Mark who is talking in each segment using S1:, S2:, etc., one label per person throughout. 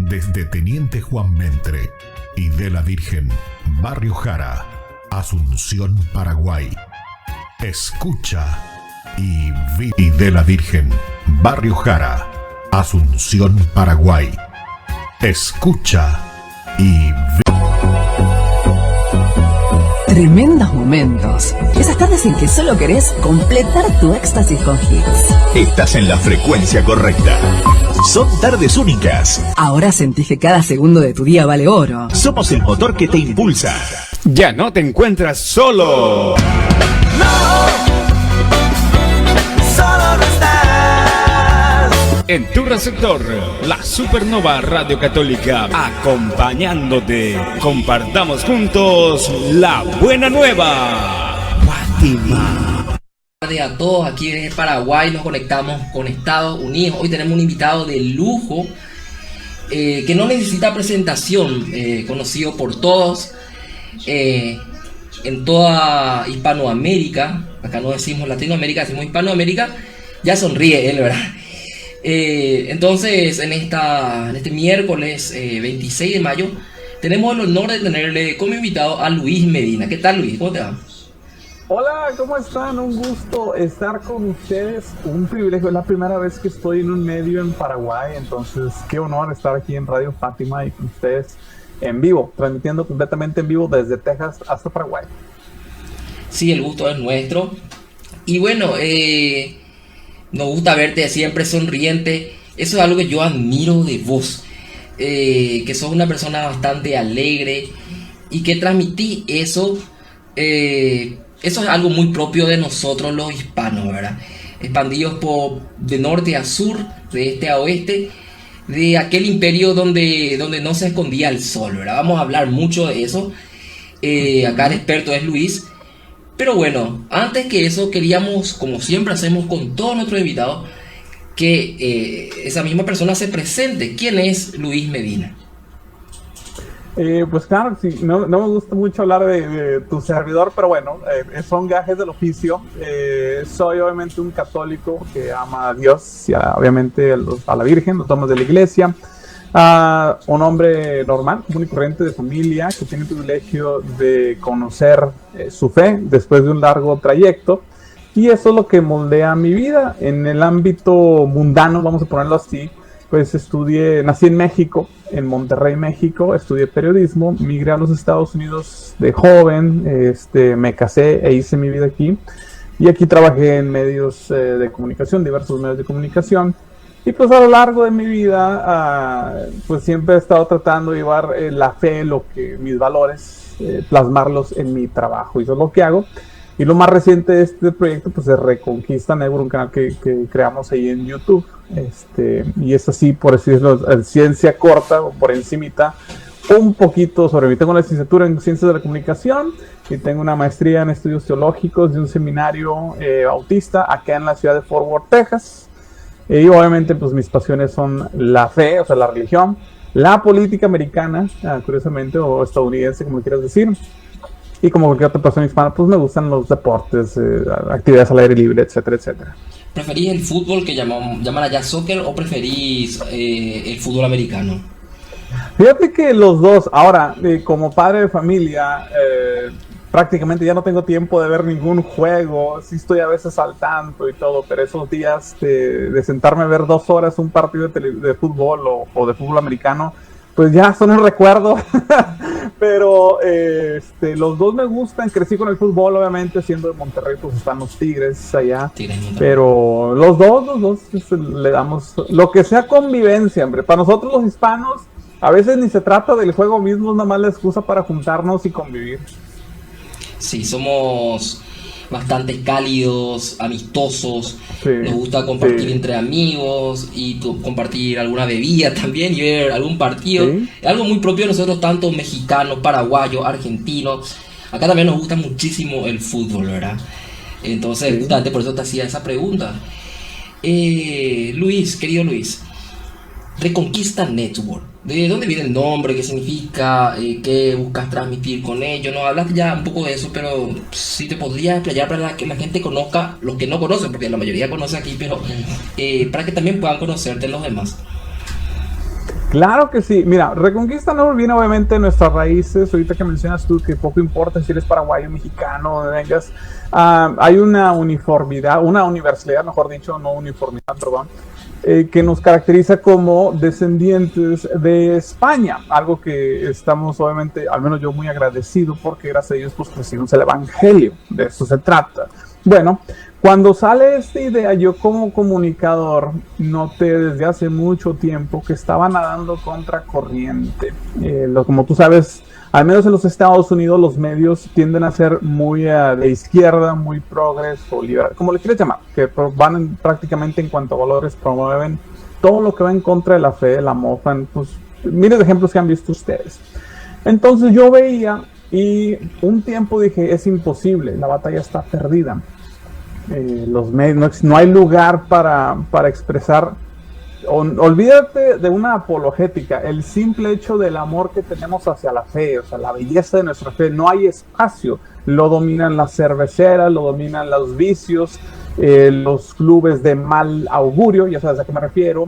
S1: desde Teniente Juan Mentre y de la Virgen, Barrio Jara, Asunción, Paraguay. Escucha y de la Virgen, Barrio Jara, Asunción, Paraguay. Escucha y
S2: Tremendos momentos. Esas tardes en que solo querés completar tu éxtasis con hits.
S3: Estás en la frecuencia correcta. Son tardes únicas.
S2: Ahora sentís que cada segundo de tu día vale oro.
S3: Somos el motor que te impulsa.
S4: Ya no te encuentras solo.
S5: Solo no estás.
S4: En tu receptor, la Supernova Radio Católica, acompañándote. Compartamos juntos la buena nueva. Fátima.
S6: A todos aquí desde Paraguay, nos conectamos con Estados Unidos. Hoy tenemos un invitado de lujo que no necesita presentación, conocido por todos en toda Hispanoamérica. Acá no decimos Latinoamérica, decimos Hispanoamérica. Ya sonríe él, ¿verdad? Entonces en este miércoles 26 de mayo tenemos el honor de tenerle como invitado a Luis Medina. ¿Qué tal, Luis? ¿Cómo te va?
S7: Hola, ¿cómo están? Un gusto estar con ustedes, un privilegio, es la primera vez que estoy en un medio en Paraguay, entonces qué honor estar aquí en Radio Fátima y con ustedes en vivo, transmitiendo completamente en vivo desde Texas hasta Paraguay.
S6: Sí, el gusto es nuestro. Y bueno, nos gusta verte siempre sonriente. Eso es algo que yo admiro de vos, que sos una persona bastante alegre y que transmití eso. Eso es algo muy propio de nosotros los hispanos, ¿verdad? Expandidos de norte a sur, de este a oeste, de aquel imperio donde no se escondía el sol, ¿verdad? Vamos a hablar mucho de eso. Acá el experto es Luis. Pero bueno, antes que eso queríamos, como siempre hacemos con todos nuestros invitados, que esa misma persona se presente. ¿Quién es Luis Medina?
S7: Pues claro, sí, no me gusta mucho hablar de tu servidor, pero bueno, son gajes del oficio. Soy obviamente un católico que ama a Dios y obviamente a la Virgen, los domos de la iglesia. Un hombre normal, común y corriente de familia, que tiene el privilegio de conocer su fe después de un largo trayecto. Y eso es lo que moldea mi vida. En el ámbito mundano, vamos a ponerlo así, pues nací en México, en Monterrey, México, estudié periodismo, migré a los Estados Unidos de joven, me casé e hice mi vida aquí. Y aquí trabajé en medios de comunicación, diversos medios de comunicación. Y pues a lo largo de mi vida, pues siempre he estado tratando de llevar la fe, mis valores, plasmarlos en mi trabajo. Y eso es lo que hago. Y lo más reciente de este proyecto pues es Reconquista Network, un canal que creamos ahí en YouTube. Y es así, por decirlo, ciencia corta o por encimita, un poquito sobre mí. Tengo una licenciatura en Ciencias de la Comunicación y tengo una maestría en Estudios Teológicos de un seminario bautista acá en la ciudad de Fort Worth, Texas. Y obviamente pues mis pasiones son la fe, o sea, la religión, la política americana, curiosamente, o estadounidense, como quieras decir. Y como cualquier otra persona hispana, pues me gustan los deportes, actividades al aire libre, etcétera, etcétera.
S6: ¿Preferís el fútbol que llaman allá soccer o preferís el fútbol americano?
S7: Fíjate que los dos. Ahora, como padre de familia, prácticamente ya no tengo tiempo de ver ningún juego. Sí estoy a veces al tanto y todo, pero esos días de sentarme a ver 2 horas un partido de fútbol o de fútbol americano, pues ya son un recuerdo. Pero los dos me gustan. Crecí con el fútbol, obviamente, siendo de Monterrey, pues están los Tigres allá. Pero los dos le damos lo que sea convivencia, hombre. Para nosotros los hispanos, a veces ni se trata del juego mismo, es nada más la excusa para juntarnos y convivir.
S6: Sí, somos bastante cálidos, amistosos, sí, nos gusta compartir entre amigos y compartir alguna bebida también y ver algún partido. Sí. Es algo muy propio de nosotros, tanto mexicanos, paraguayos, argentinos. Acá también nos gusta muchísimo el fútbol, ¿verdad? Entonces, justamente por eso te hacía esa pregunta. Luis, querido Luis, Reconquista Network, ¿de dónde viene el nombre? ¿Qué significa? ¿Qué buscas transmitir con ello? Nos hablas ya un poco de eso, pero si te podrías explayar para que la gente conozca, los que no conocen, porque la mayoría conoce aquí, pero para que también puedan conocerte los demás.
S7: Claro que sí. Mira, Reconquista no viene obviamente de nuestras raíces. Ahorita que mencionas tú que poco importa si eres paraguayo, mexicano, donde vengas. Hay una uniformidad, una universalidad, mejor dicho, no uniformidad, perdón, que nos caracteriza como descendientes de España. Algo que estamos obviamente, al menos yo, muy agradecido porque gracias a ellos pues crecimos el evangelio. De eso se trata. Bueno, cuando sale esta idea, yo como comunicador noté desde hace mucho tiempo que estaba nadando contra corriente. Como tú sabes, al menos en los Estados Unidos los medios tienden a ser muy de izquierda, muy progres o liberal, como le quieras llamar, que van prácticamente en cuanto a valores, promueven todo lo que va en contra de la fe, la mofan, pues miles de ejemplos que han visto ustedes. Entonces yo veía y un tiempo dije, es imposible, la batalla está perdida. Los medios, no hay lugar para expresar. Olvídate de una apologética, el simple hecho del amor que tenemos hacia la fe, o sea, la belleza de nuestra fe, no hay espacio. Lo dominan las cerveceras, lo dominan los vicios, los clubes de mal augurio, ya sabes a qué me refiero,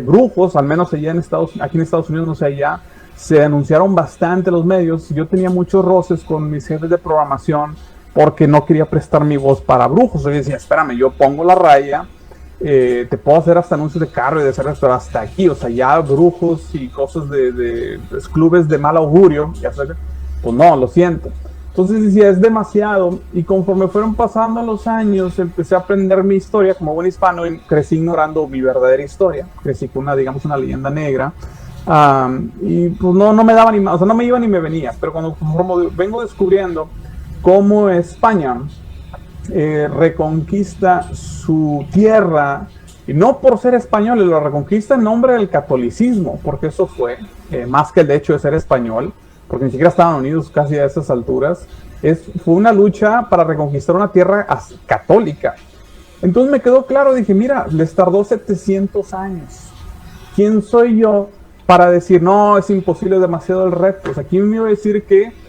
S7: brujos, al menos allá aquí en Estados Unidos, no sé, allá se anunciaron bastante los medios. Yo tenía muchos roces con mis jefes de programación porque no quería prestar mi voz para brujos. Yo decía, espérame, yo pongo la raya, te puedo hacer hasta anuncios de carro y de cerveza, pero hasta aquí, o sea, ya brujos y cosas de clubes de mal augurio, ya sabes, pues no, lo siento. Entonces decía, es demasiado, y conforme fueron pasando los años, empecé a aprender mi historia como buen hispano y crecí ignorando mi verdadera historia, crecí con una leyenda negra, y pues no me daba ni más, o sea, no me iba ni me venía, pero cuando vengo descubriendo cómo España reconquista su tierra, y no por ser español, lo reconquista en nombre del catolicismo, porque eso fue, más que el hecho de ser español, porque ni siquiera estaban unidos casi a esas alturas, fue una lucha para reconquistar una tierra católica. Entonces me quedó claro, dije, mira, les tardó 700 años. ¿Quién soy yo para decir, no, es imposible, es demasiado el reto? O sea, ¿quién me iba a decir que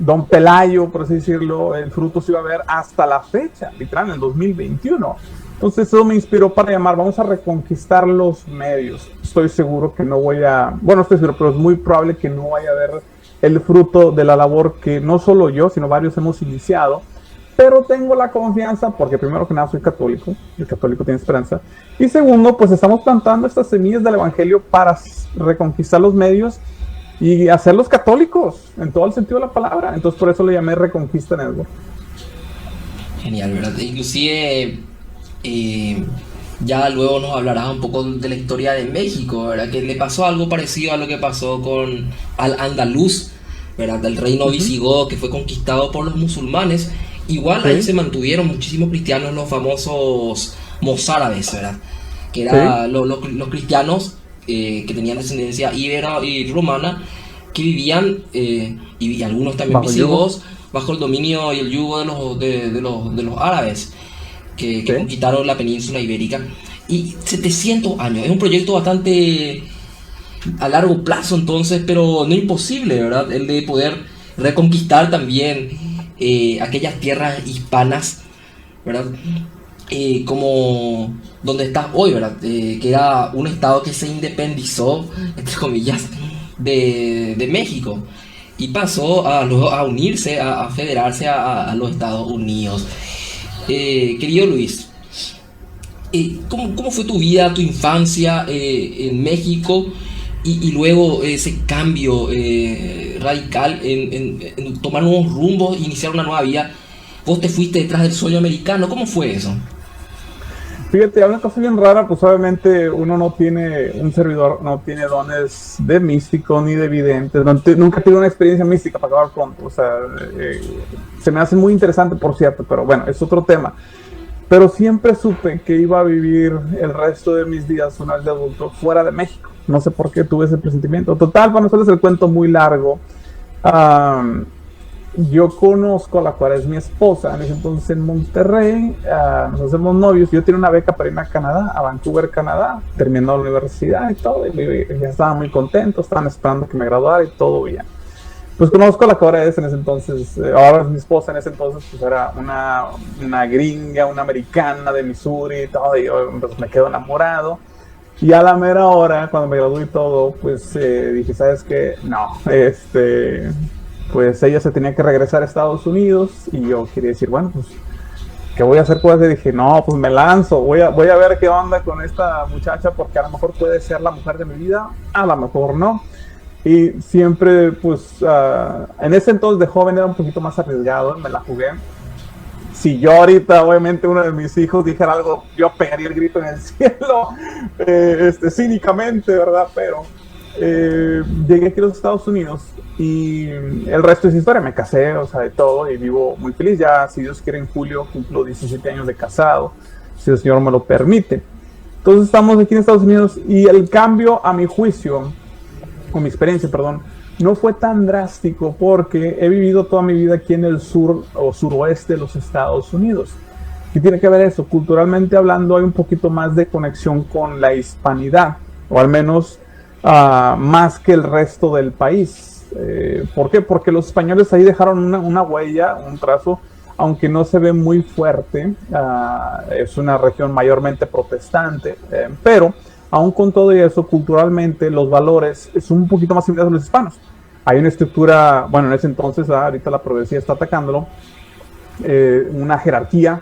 S7: Don Pelayo, por así decirlo, el fruto se iba a ver hasta la fecha, literal, en el 2021? Entonces eso me inspiró para llamar, vamos a reconquistar los medios. Estoy seguro que no estoy seguro, pero es muy probable que no vaya a ver el fruto de la labor que no solo yo, sino varios hemos iniciado, pero tengo la confianza, porque primero que nada soy católico, el católico tiene esperanza, y segundo, pues estamos plantando estas semillas del evangelio para reconquistar los medios y hacerlos católicos, en todo el sentido de la palabra. Entonces por eso le llamé Reconquista Network.
S6: Genial, ¿verdad? Inclusive ya luego nos hablarás un poco de la historia de México, ¿verdad? Que le pasó algo parecido a lo que pasó con Al-Andalus, ¿verdad? Del reino visigodo que fue conquistado por los musulmanes. Igual ahí se mantuvieron muchísimos cristianos, los famosos mozárabes, ¿verdad? Que eran los cristianos que tenían descendencia íbera y romana, que vivían, y algunos también visigodos, bajo el dominio y el yugo de los árabes que conquistaron la península ibérica. Y 700 años, es un proyecto bastante a largo plazo entonces, pero no imposible, ¿verdad? El de poder reconquistar también aquellas tierras hispanas, ¿verdad? Como donde estás hoy, ¿verdad? Que era un estado que se independizó, entre comillas, de México, y pasó luego a unirse, a federarse a los Estados Unidos. Querido Luis, ¿cómo fue tu vida, tu infancia en México, y luego ese cambio radical en tomar nuevos rumbos, iniciar una nueva vida? Vos te fuiste detrás del sueño americano, ¿cómo fue eso?
S7: Fíjate, una cosa bien rara, pues obviamente un servidor no tiene dones de místico ni de vidente, nunca tuve una experiencia mística para acabar pronto, o sea, se me hace muy interesante, por cierto, pero bueno, es otro tema. Pero siempre supe que iba a vivir el resto de mis días, una vez de adulto, fuera de México. No sé por qué tuve ese presentimiento. Total, para no hacerles el cuento muy largo, yo conozco a la cual es mi esposa, en ese entonces en Monterrey, nos hacemos novios. Yo tenía una beca para irme a Canadá, a Vancouver, Canadá, terminando la universidad y todo, y ya estaba muy contento, estaban esperando que me graduara y todo bien. Pues conozco a la que ahora es en ese entonces, ahora es mi esposa, en ese entonces pues era una gringa, una americana de Missouri y todo, y yo pues, me quedo enamorado. Y a la mera hora, cuando me gradué y todo, pues dije, ¿sabes qué? No, pues ella se tenía que regresar a Estados Unidos y yo quería decir, bueno, pues, ¿qué voy a hacer con eso? Y dije, no, pues me lanzo, voy a ver qué onda con esta muchacha porque a lo mejor puede ser la mujer de mi vida, a lo mejor no. Y siempre, pues, en ese entonces de joven era un poquito más arriesgado, me la jugué. Si yo ahorita, obviamente, uno de mis hijos dijera algo, yo pegaría el grito en el cielo, cínicamente, ¿verdad? Pero llegué aquí a los Estados Unidos y el resto es historia. Me casé, o sea, de todo, y vivo muy feliz. Ya, si Dios quiere, en julio cumplo 17 años de casado, si el Señor me lo permite. Entonces estamos aquí en Estados Unidos y el cambio, a mi juicio, o mi experiencia, perdón, no fue tan drástico porque he vivido toda mi vida aquí en el sur o suroeste de los Estados Unidos. ¿Qué tiene que ver eso? Culturalmente hablando, hay un poquito más de conexión con la hispanidad, o al menos más que el resto del país. ¿Por qué? Porque los españoles ahí dejaron una huella, un trazo, aunque no se ve muy fuerte. Es una región mayormente protestante, pero aún con todo eso, culturalmente, los valores son un poquito más similares a los hispanos. Hay una estructura, bueno, en ese entonces, ahorita la progresía está atacándolo, una jerarquía,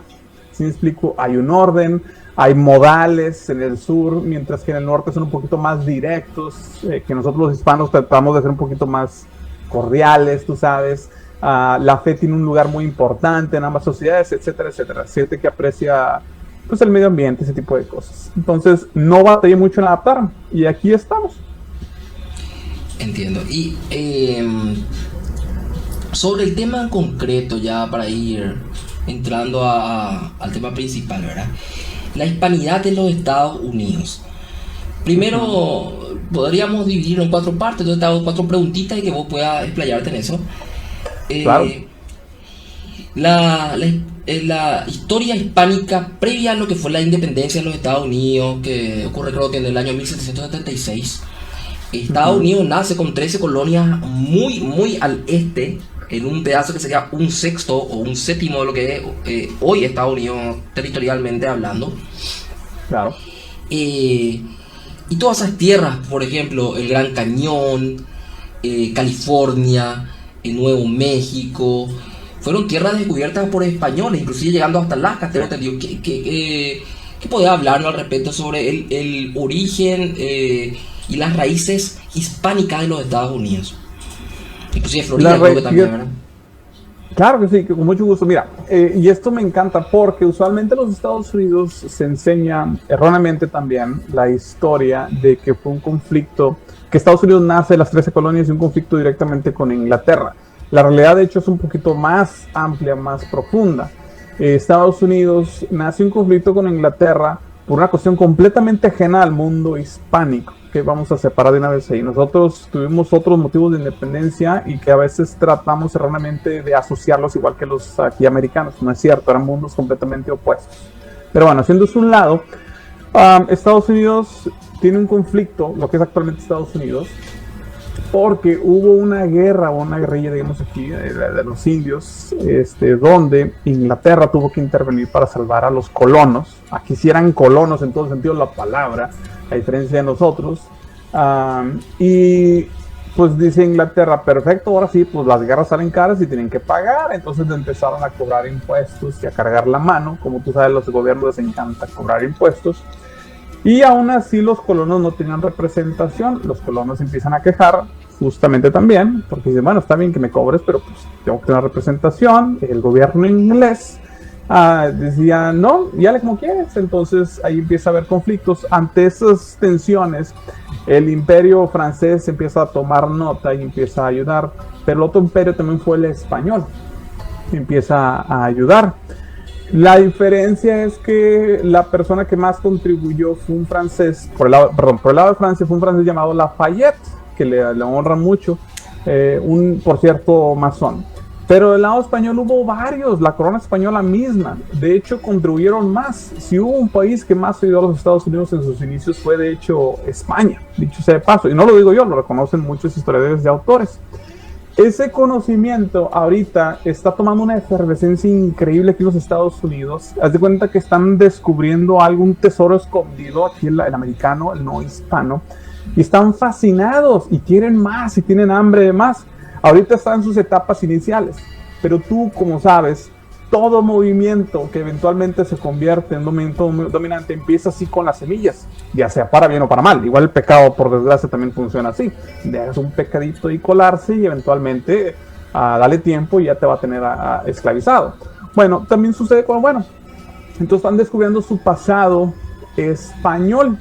S7: ¿sí me explico? Hay un orden, hay modales en el sur, mientras que en el norte son un poquito más directos, que nosotros los hispanos tratamos de ser un poquito más cordiales, tú sabes. La fe tiene un lugar muy importante en ambas sociedades, etcétera, etcétera. Siente que aprecia, pues, el medio ambiente, ese tipo de cosas. Entonces no batallé mucho en adaptarme y aquí estamos.
S6: Entiendo. Y sobre el tema en concreto, ya para ir entrando al tema principal, ¿verdad? La hispanidad en los Estados Unidos. Primero, podríamos dividirlo en 4 partes, entonces te hago 4 preguntitas y que vos puedas explayarte en eso.
S7: Claro.
S6: La historia hispánica previa a lo que fue la independencia de los Estados Unidos, que ocurre creo que en el año 1776. Estados Unidos nace con 13 colonias muy al este, en un pedazo que sería un sexto o un séptimo de lo que es hoy Estados Unidos territorialmente hablando.
S7: Claro.
S6: Y todas esas tierras, por ejemplo, el Gran Cañón, California, Nuevo México, fueron tierras descubiertas por españoles, inclusive llegando hasta Alaska. Tengo entendido ¿qué podés hablarnos al respecto sobre el origen y las raíces hispánicas de los Estados Unidos? Inclusive Florida, creo que también, ¿verdad?
S7: Claro que sí, con mucho gusto. Mira, y esto me encanta porque usualmente en los Estados Unidos se enseña erróneamente también la historia de que fue un conflicto, que Estados Unidos nace de las 13 colonias y un conflicto directamente con Inglaterra. La realidad, de hecho, es un poquito más amplia, más profunda. Estados Unidos nace un conflicto con Inglaterra por una cuestión completamente ajena al mundo hispánico, que vamos a separar de una vez ahí. Nosotros tuvimos otros motivos de independencia y que a veces tratamos erróneamente de asociarlos igual que los aquí americanos. No es cierto, eran mundos completamente opuestos. Pero bueno, haciendo eso un lado, Estados Unidos tiene un conflicto, lo que es actualmente Estados Unidos, porque hubo una guerra o una guerrilla, digamos aquí, de los indios, donde Inglaterra tuvo que intervenir para salvar a los colonos. Aquí sí eran colonos en todo sentido de la palabra, a diferencia de nosotros. Y pues dice Inglaterra, perfecto, ahora sí, pues las guerras salen caras y tienen que pagar. Entonces empezaron a cobrar impuestos y a cargar la mano. Como tú sabes, los gobiernos les encanta cobrar impuestos. Y aún así los colonos no tenían representación. Los colonos empiezan a quejar justamente también, porque dicen, bueno, está bien que me cobres, pero pues tengo que tener representación. El gobierno inglés decía, no, ya como quieres. Entonces ahí empieza a haber conflictos. Ante esas tensiones, el imperio francés empieza a tomar nota y empieza a ayudar, pero el otro imperio también fue el español, empieza a ayudar. La diferencia es que la persona que más contribuyó fue un francés, por el lado de Francia fue un francés llamado Lafayette, que le honra mucho, por cierto masón. Pero del lado español hubo varios, la corona española misma, de hecho contribuyeron más. Si hubo un país que más ayudó a los Estados Unidos en sus inicios fue de hecho España, dicho sea de paso, y no lo digo yo, lo reconocen muchos historiadores y autores. ese conocimiento ahorita está tomando una efervescencia increíble aquí en los Estados Unidos. Haz de cuenta que están descubriendo algún tesoro escondido aquí, el americano, el no hispano, y están fascinados y quieren más y tienen hambre de más. Ahorita están en sus etapas iniciales, pero tú, como sabes, todo movimiento que eventualmente se convierte en movimiento dominante empieza así con las semillas, ya sea para bien o para mal. Igual el pecado, por desgracia, también funciona así. Dejas un pecadito y colarse y eventualmente dale tiempo y ya te va a tener esclavizado. Bueno, también sucede con, entonces están descubriendo su pasado español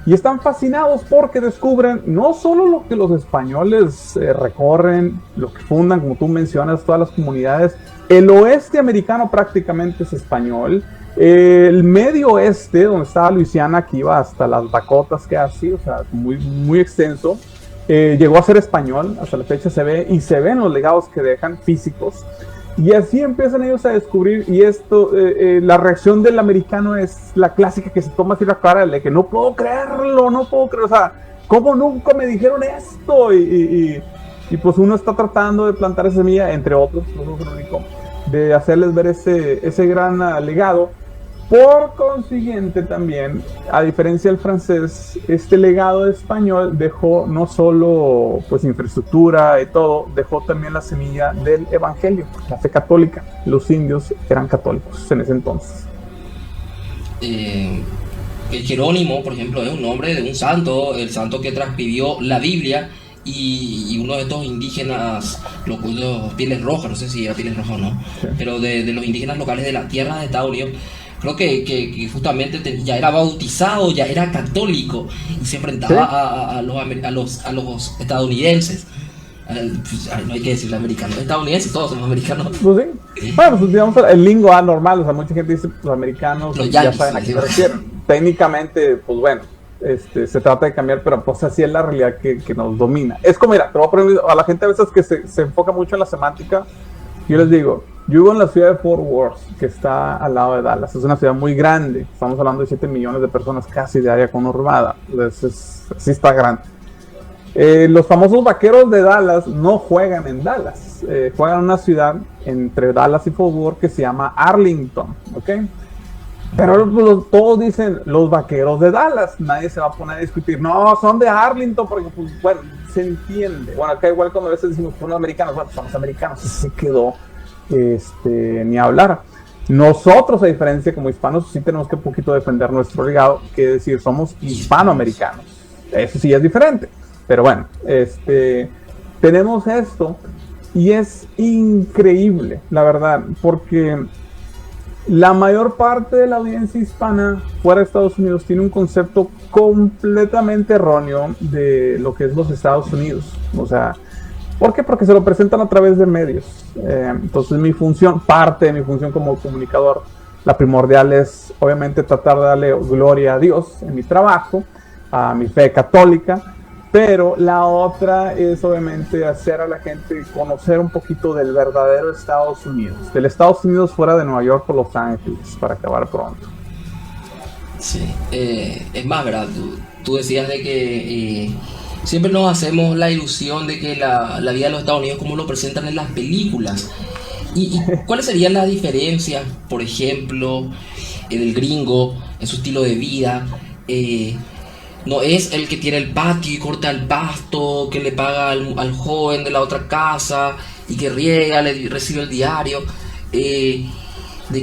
S7: y están fascinados porque descubren no solo lo que los españoles recorren, lo que fundan, como tú mencionas, todas las comunidades. El oeste americano prácticamente es español. El medio oeste, donde estaba Luisiana, que iba hasta las Dakotas, que así, o sea, muy, muy extenso, llegó a ser español. Hasta la fecha se ve, y se ven los legados que dejan físicos. Y así empiezan ellos a descubrir, y esto, la reacción del americano es la clásica que se toma así la cara de que no puedo creerlo, o sea, ¿cómo nunca me dijeron esto? Y pues uno está tratando de plantar esa semilla, entre otros, no somos el único, de hacerles ver ese gran legado. Por consiguiente también, a diferencia del francés, este legado español dejó no solo pues infraestructura y todo, dejó también la semilla del evangelio, la fe católica. Los indios eran católicos en ese entonces.
S6: El Jerónimo, por ejemplo, es un nombre de un santo, el santo que transcribió la Biblia. Y uno de estos indígenas, los pieles rojas, no sé si era pieles rojas o no, sí, pero de los indígenas locales de la tierra de Estados Unidos, creo que justamente ya era bautizado, ya era católico y se enfrentaba ¿sí? a los estadounidenses. No hay que decirle americanos, estadounidenses, todos somos americanos.
S7: Pues sí. Bueno, pues digamos el lingo normal, o sea, mucha gente dice los americanos, los ya saben a qué se refieren. Técnicamente, pues bueno. Se trata de cambiar, pero pues así es la realidad que nos domina. Es como, mira, te voy a poner a la gente a veces que se enfoca mucho en la semántica. Yo les digo, yo vivo en la ciudad de Fort Worth, que está al lado de Dallas. Es una ciudad muy grande, estamos hablando de 7 millones de personas casi de área conurbada. Sí está grande. Los famosos vaqueros de Dallas no juegan en Dallas, juegan en una ciudad entre Dallas y Fort Worth que se llama Arlington, ¿ok? Pero todos dicen los vaqueros de Dallas, nadie se va a poner a discutir, no, son de Arlington, porque pues bueno, se entiende. Bueno, acá igual cuando a veces decimos son los americanos, bueno, son los americanos, se quedó ni hablar. Nosotros, a diferencia como hispanos, sí tenemos que un poquito defender nuestro legado, que decir, somos hispanoamericanos. Eso sí es diferente, pero bueno, tenemos esto y es increíble, la verdad, porque la mayor parte de la audiencia hispana fuera de Estados Unidos tiene un concepto completamente erróneo de lo que es los Estados Unidos. O sea, ¿por qué? Porque se lo presentan a través de medios. Entonces parte de mi función como comunicador, la primordial es obviamente tratar de darle gloria a Dios en mi trabajo, a mi fe católica. Pero la otra es obviamente hacer a la gente conocer un poquito del verdadero Estados Unidos, del Estados Unidos fuera de Nueva York o Los Ángeles, para acabar pronto.
S6: Sí, es más, ¿verdad? Tú decías de que siempre nos hacemos la ilusión de que la vida de los Estados Unidos como lo presentan en las películas. ¿Y cuáles serían las diferencias, por ejemplo, del gringo, en su estilo de vida? No es el que tiene el patio y corta el pasto, que le paga al joven de la otra casa y que riega, recibe el diario, de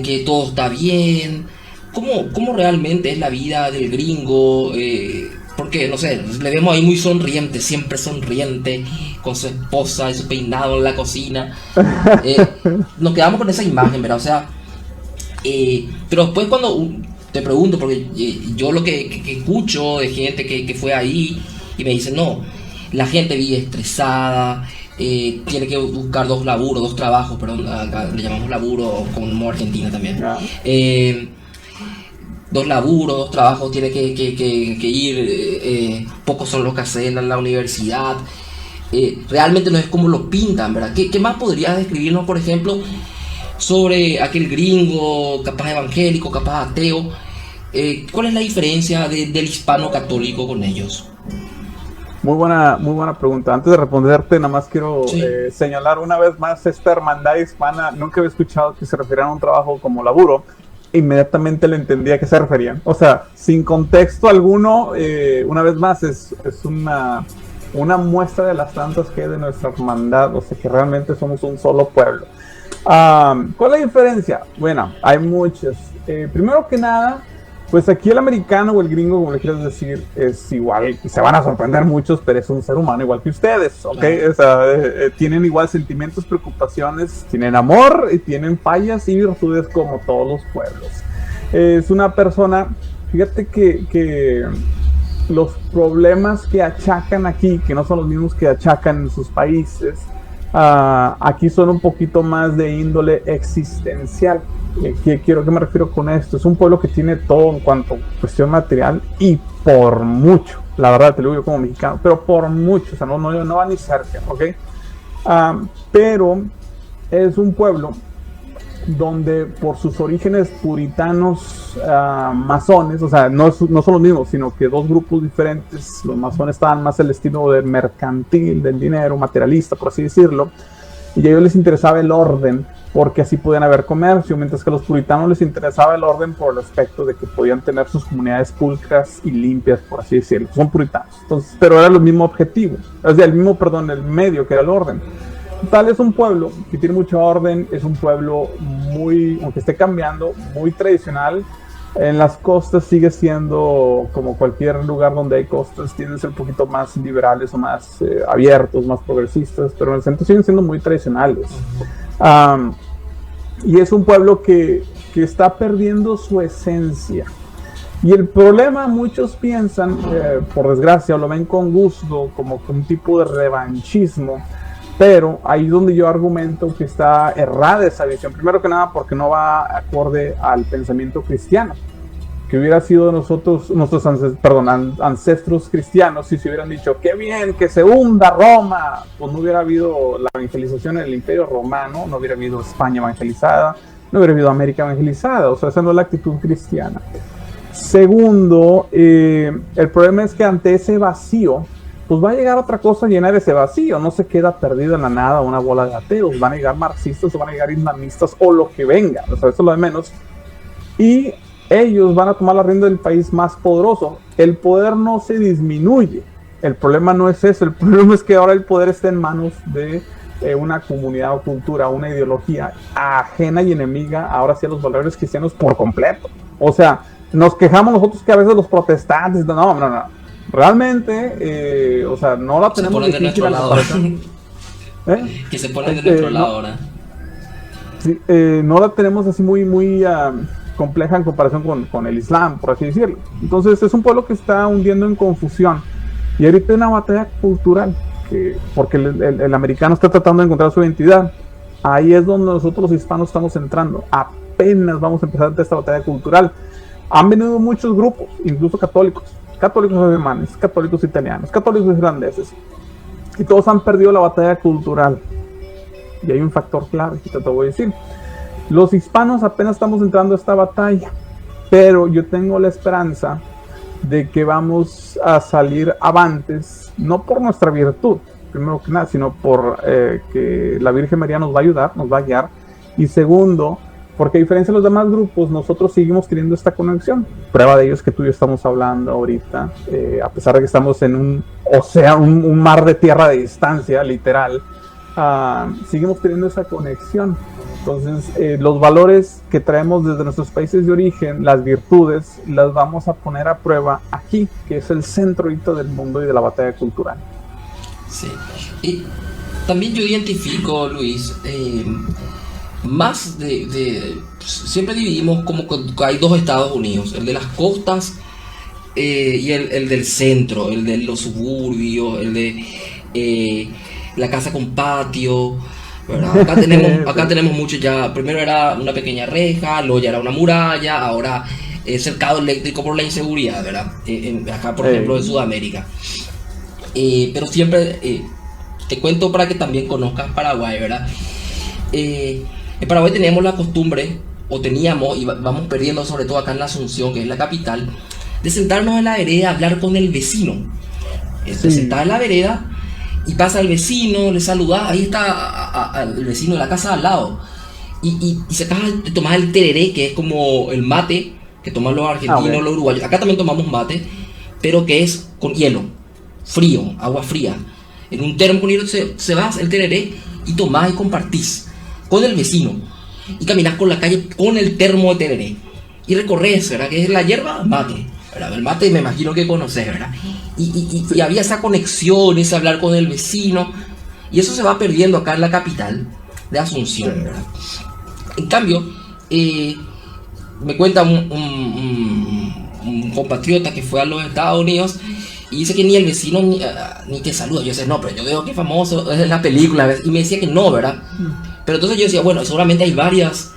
S6: que todo está bien. ¿Cómo realmente es la vida del gringo? Porque, no sé, le vemos ahí muy sonriente, siempre sonriente, con su esposa y su peinado en la cocina. Nos quedamos con esa imagen, ¿verdad? O sea, pero después cuando... Te pregunto, porque yo lo que escucho de gente que fue ahí y me dicen, no, la gente vive estresada, tiene que buscar dos trabajos, perdón, acá le llamamos laburo como Argentina también. Dos trabajos, tiene que ir, pocos son los que hacen en la universidad. Realmente no es como lo pintan, ¿verdad? ¿Qué más podrías describirnos, por ejemplo, sobre aquel gringo, capaz evangélico, capaz ateo? ¿Cuál es la diferencia del hispano católico con ellos?
S7: Muy buena pregunta. Antes de responderte, nada más quiero señalar una vez más esta hermandad hispana. Nunca había escuchado que se refirieran a un trabajo como laburo. Inmediatamente le entendí a qué se referían. O sea, sin contexto alguno, una vez más, es una muestra de las tantas que hay de nuestra hermandad. O sea, que realmente somos un solo pueblo. ¿Cuál es la diferencia? Bueno, hay muchas. Primero que nada, pues aquí el americano o el gringo, como le quieras decir, es igual, y se van a sorprender muchos, pero es un ser humano igual que ustedes, ¿ok? O sea, tienen igual sentimientos, preocupaciones, tienen amor y tienen fallas y virtudes como todos los pueblos. Es una persona, fíjate que los problemas que achacan aquí, que no son los mismos que achacan en sus países, aquí son un poquito más de índole existencial. ¿Qué me refiero con esto? Es un pueblo que tiene todo en cuanto a cuestión material y por mucho, la verdad te lo digo yo como mexicano, pero por mucho, o sea, no va ni cerca, ¿ok? Pero es un pueblo donde por sus orígenes puritanos, masones, o sea, no son los mismos, sino que dos grupos diferentes. Los masones estaban más el estilo del mercantil, del dinero, materialista, por así decirlo, y a ellos les interesaba el orden, porque así podían haber comercio, mientras que a los puritanos les interesaba el orden por el aspecto de que podían tener sus comunidades pulcras y limpias, por así decirlo. Son puritanos, entonces, pero era el mismo objetivo, o sea, el medio, que era el orden. Tal es un pueblo que tiene mucha orden, es un pueblo muy, aunque esté cambiando, muy tradicional. En las costas sigue siendo, como cualquier lugar donde hay costas, tienden a ser un poquito más liberales o más abiertos, más progresistas, pero en el centro siguen siendo muy tradicionales. Y es un pueblo que está perdiendo su esencia. Y el problema, muchos piensan, por desgracia, o lo ven con gusto, como un tipo de revanchismo. Pero ahí es donde yo argumento que está errada esa visión. Primero que nada porque no va acorde al pensamiento cristiano. Que hubiera sido nuestros ancestros cristianos, si se hubieran dicho, qué bien, que se hunda Roma, pues no hubiera habido la evangelización en el Imperio Romano, no hubiera habido España evangelizada, no hubiera habido América evangelizada. O sea, esa no es la actitud cristiana. Segundo, el problema es que ante ese vacío, pues va a llegar otra cosa a llenar ese vacío. No se queda perdido en la nada una bola de ateos. Van a llegar marxistas, o van a llegar islamistas, o lo que venga. O sea, eso es lo de menos. Y ellos van a tomar la rienda del país más poderoso. El poder no se disminuye. El problema no es eso. El problema es que ahora el poder está en manos de una comunidad o cultura, una ideología ajena y enemiga, ahora sí, a los valores cristianos por completo. O sea, nos quejamos nosotros que a veces los protestantes, no. Realmente, o sea, no la tenemos
S6: de nuestro lado. Que se ponen de nuestro lado ahora.
S7: Sí, no la tenemos así muy compleja en comparación con el Islam, por así decirlo. Entonces es un pueblo que está hundiendo en confusión. Y ahorita hay una batalla cultural, porque el americano está tratando de encontrar su identidad. Ahí es donde nosotros los hispanos estamos entrando. Apenas vamos a empezar esta batalla cultural. Han venido muchos grupos, incluso católicos alemanes, católicos italianos, católicos irlandeses, y todos han perdido la batalla cultural. Y hay un factor clave que te voy a decir. Los hispanos apenas estamos entrando a esta batalla, pero yo tengo la esperanza de que vamos a salir avantes, no por nuestra virtud, primero que nada, sino por que la Virgen María nos va a ayudar, nos va a guiar, y segundo, porque a diferencia de los demás grupos, nosotros seguimos teniendo esta conexión. Prueba de ello es que tú y yo estamos hablando ahorita, a pesar de que estamos en un océano, un mar de tierra de distancia, literal, seguimos teniendo esa conexión. Entonces, los valores que traemos desde nuestros países de origen, las virtudes, las vamos a poner a prueba aquí, que es el centro ahorita del mundo y de la batalla cultural.
S6: Sí, y también yo identifico, Luis, más siempre dividimos como que hay dos Estados Unidos, el de las costas y el del centro, el de los suburbios, el de la casa con patio, ¿verdad? Acá tenemos mucho ya. Primero era una pequeña reja, luego ya era una muralla, ahora cercado eléctrico por la inseguridad, ¿verdad? Acá, por ejemplo, en Sudamérica. Pero siempre te cuento para que también conozcas Paraguay, ¿verdad? En Paraguay teníamos la costumbre, o teníamos, y vamos perdiendo, sobre todo acá en la Asunción, que es la capital, de sentarnos en la vereda a hablar con el vecino. Te sentás en la vereda y pasa el vecino, le saludás, ahí está el vecino de la casa al lado. Y te tomás el tereré, que es como el mate que toman los argentinos, los uruguayos. Acá también tomamos mate, pero que es con hielo, frío, agua fría. En un termo con hielo se va el tereré y tomás y compartís con el vecino. Y caminás por la calle con el termo de tereré. Y recorres, ¿verdad? Que es la hierba, mate. ¿Verdad? El mate me imagino que conoces, ¿verdad? Y había esa conexión, ese hablar con el vecino. Y eso se va perdiendo acá en la capital de Asunción, ¿verdad? En cambio, me cuenta un compatriota que fue a los Estados Unidos y dice que ni el vecino ni te saluda. Yo decía, no, pero yo veo que es famoso, es en la película. Y me decía que no, ¿verdad? Pero entonces yo decía, bueno, seguramente hay varias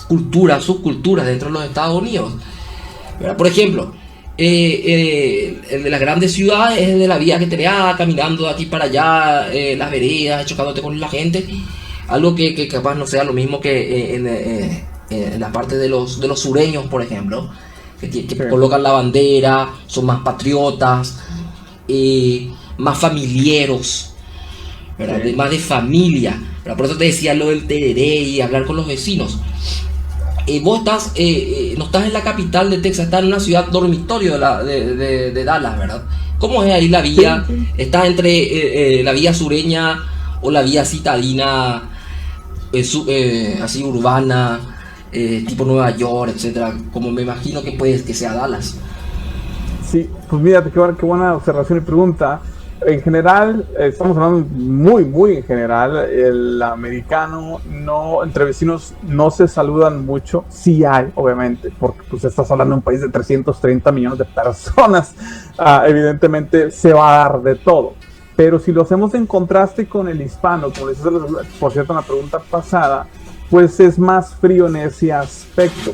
S6: culturas, subculturas dentro de los Estados Unidos, ¿verdad? Por ejemplo, el de las grandes ciudades es el de la vía que tenés caminando de aquí para allá, las veredas, chocándote con la gente. Algo que capaz no sea lo mismo que en la parte de los sureños, por ejemplo, que colocan la bandera, son más patriotas, más familiares, ¿verdad? Más de familia, ¿verdad? Por eso te decía lo del tereré y hablar con los vecinos. Vos estás, no estás en la capital de Texas, estás en una ciudad dormitorio de Dallas, ¿verdad? ¿Cómo es ahí la vía? ¿Estás entre la vía sureña o la vía citadina, así urbana, tipo Nueva York, etcétera? Como me imagino que sea Dallas.
S7: Sí, pues mira, qué buena observación y pregunta. En general, estamos hablando muy en general, el americano, entre vecinos no se saludan mucho. Sí hay, obviamente, porque pues estás hablando de un país de 330 millones de personas, evidentemente se va a dar de todo. Pero si lo hacemos en contraste con el hispano, como les decía, por cierto, en la pregunta pasada, pues es más frío en ese aspecto.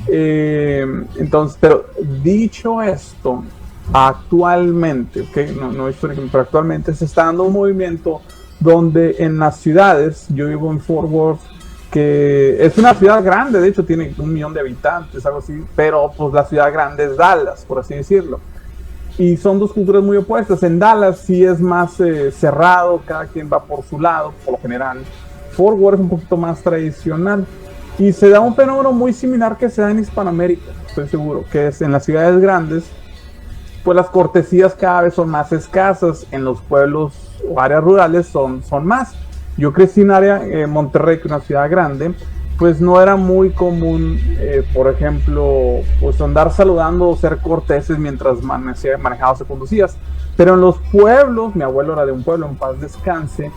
S7: Entonces, pero dicho esto, actualmente, ¿okay? No históricamente, pero actualmente se está dando un movimiento donde en las ciudades, yo vivo en Fort Worth, que es una ciudad grande, de hecho tiene 1 millón de habitantes, algo así, pero pues la ciudad grande es Dallas, por así decirlo. Y son dos culturas muy opuestas. En Dallas sí es más cerrado, cada quien va por su lado, por lo general. Fort Worth es un poquito más tradicional. Y se da un fenómeno muy similar que se da en Hispanoamérica, estoy seguro, que es en las ciudades grandes, pues las cortesías cada vez son más escasas. En los pueblos o áreas rurales son más. Yo crecí en área, Monterrey, que es una ciudad grande, pues no era muy común, por ejemplo, pues andar saludando o ser corteses mientras manejabas o conducías. Pero en los pueblos, mi abuelo era de un pueblo, en paz descanse,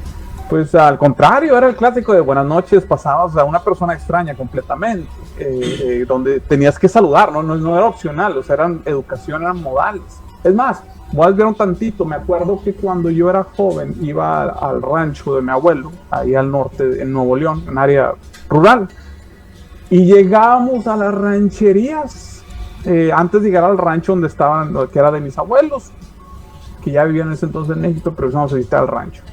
S7: pues al contrario, era el clásico de buenas noches, pasabas a una persona extraña completamente, donde tenías que saludar, no era opcional, o sea, eran educación, eran modales. Es más, voy a desviar un tantito, me acuerdo que cuando yo era joven iba al rancho de mi abuelo, ahí al norte, en Nuevo León, en área rural, y llegábamos a las rancherías, antes de llegar al rancho donde estaban, que era de mis abuelos, que ya vivían en ese entonces en México, pero íbamos a visitar el rancho.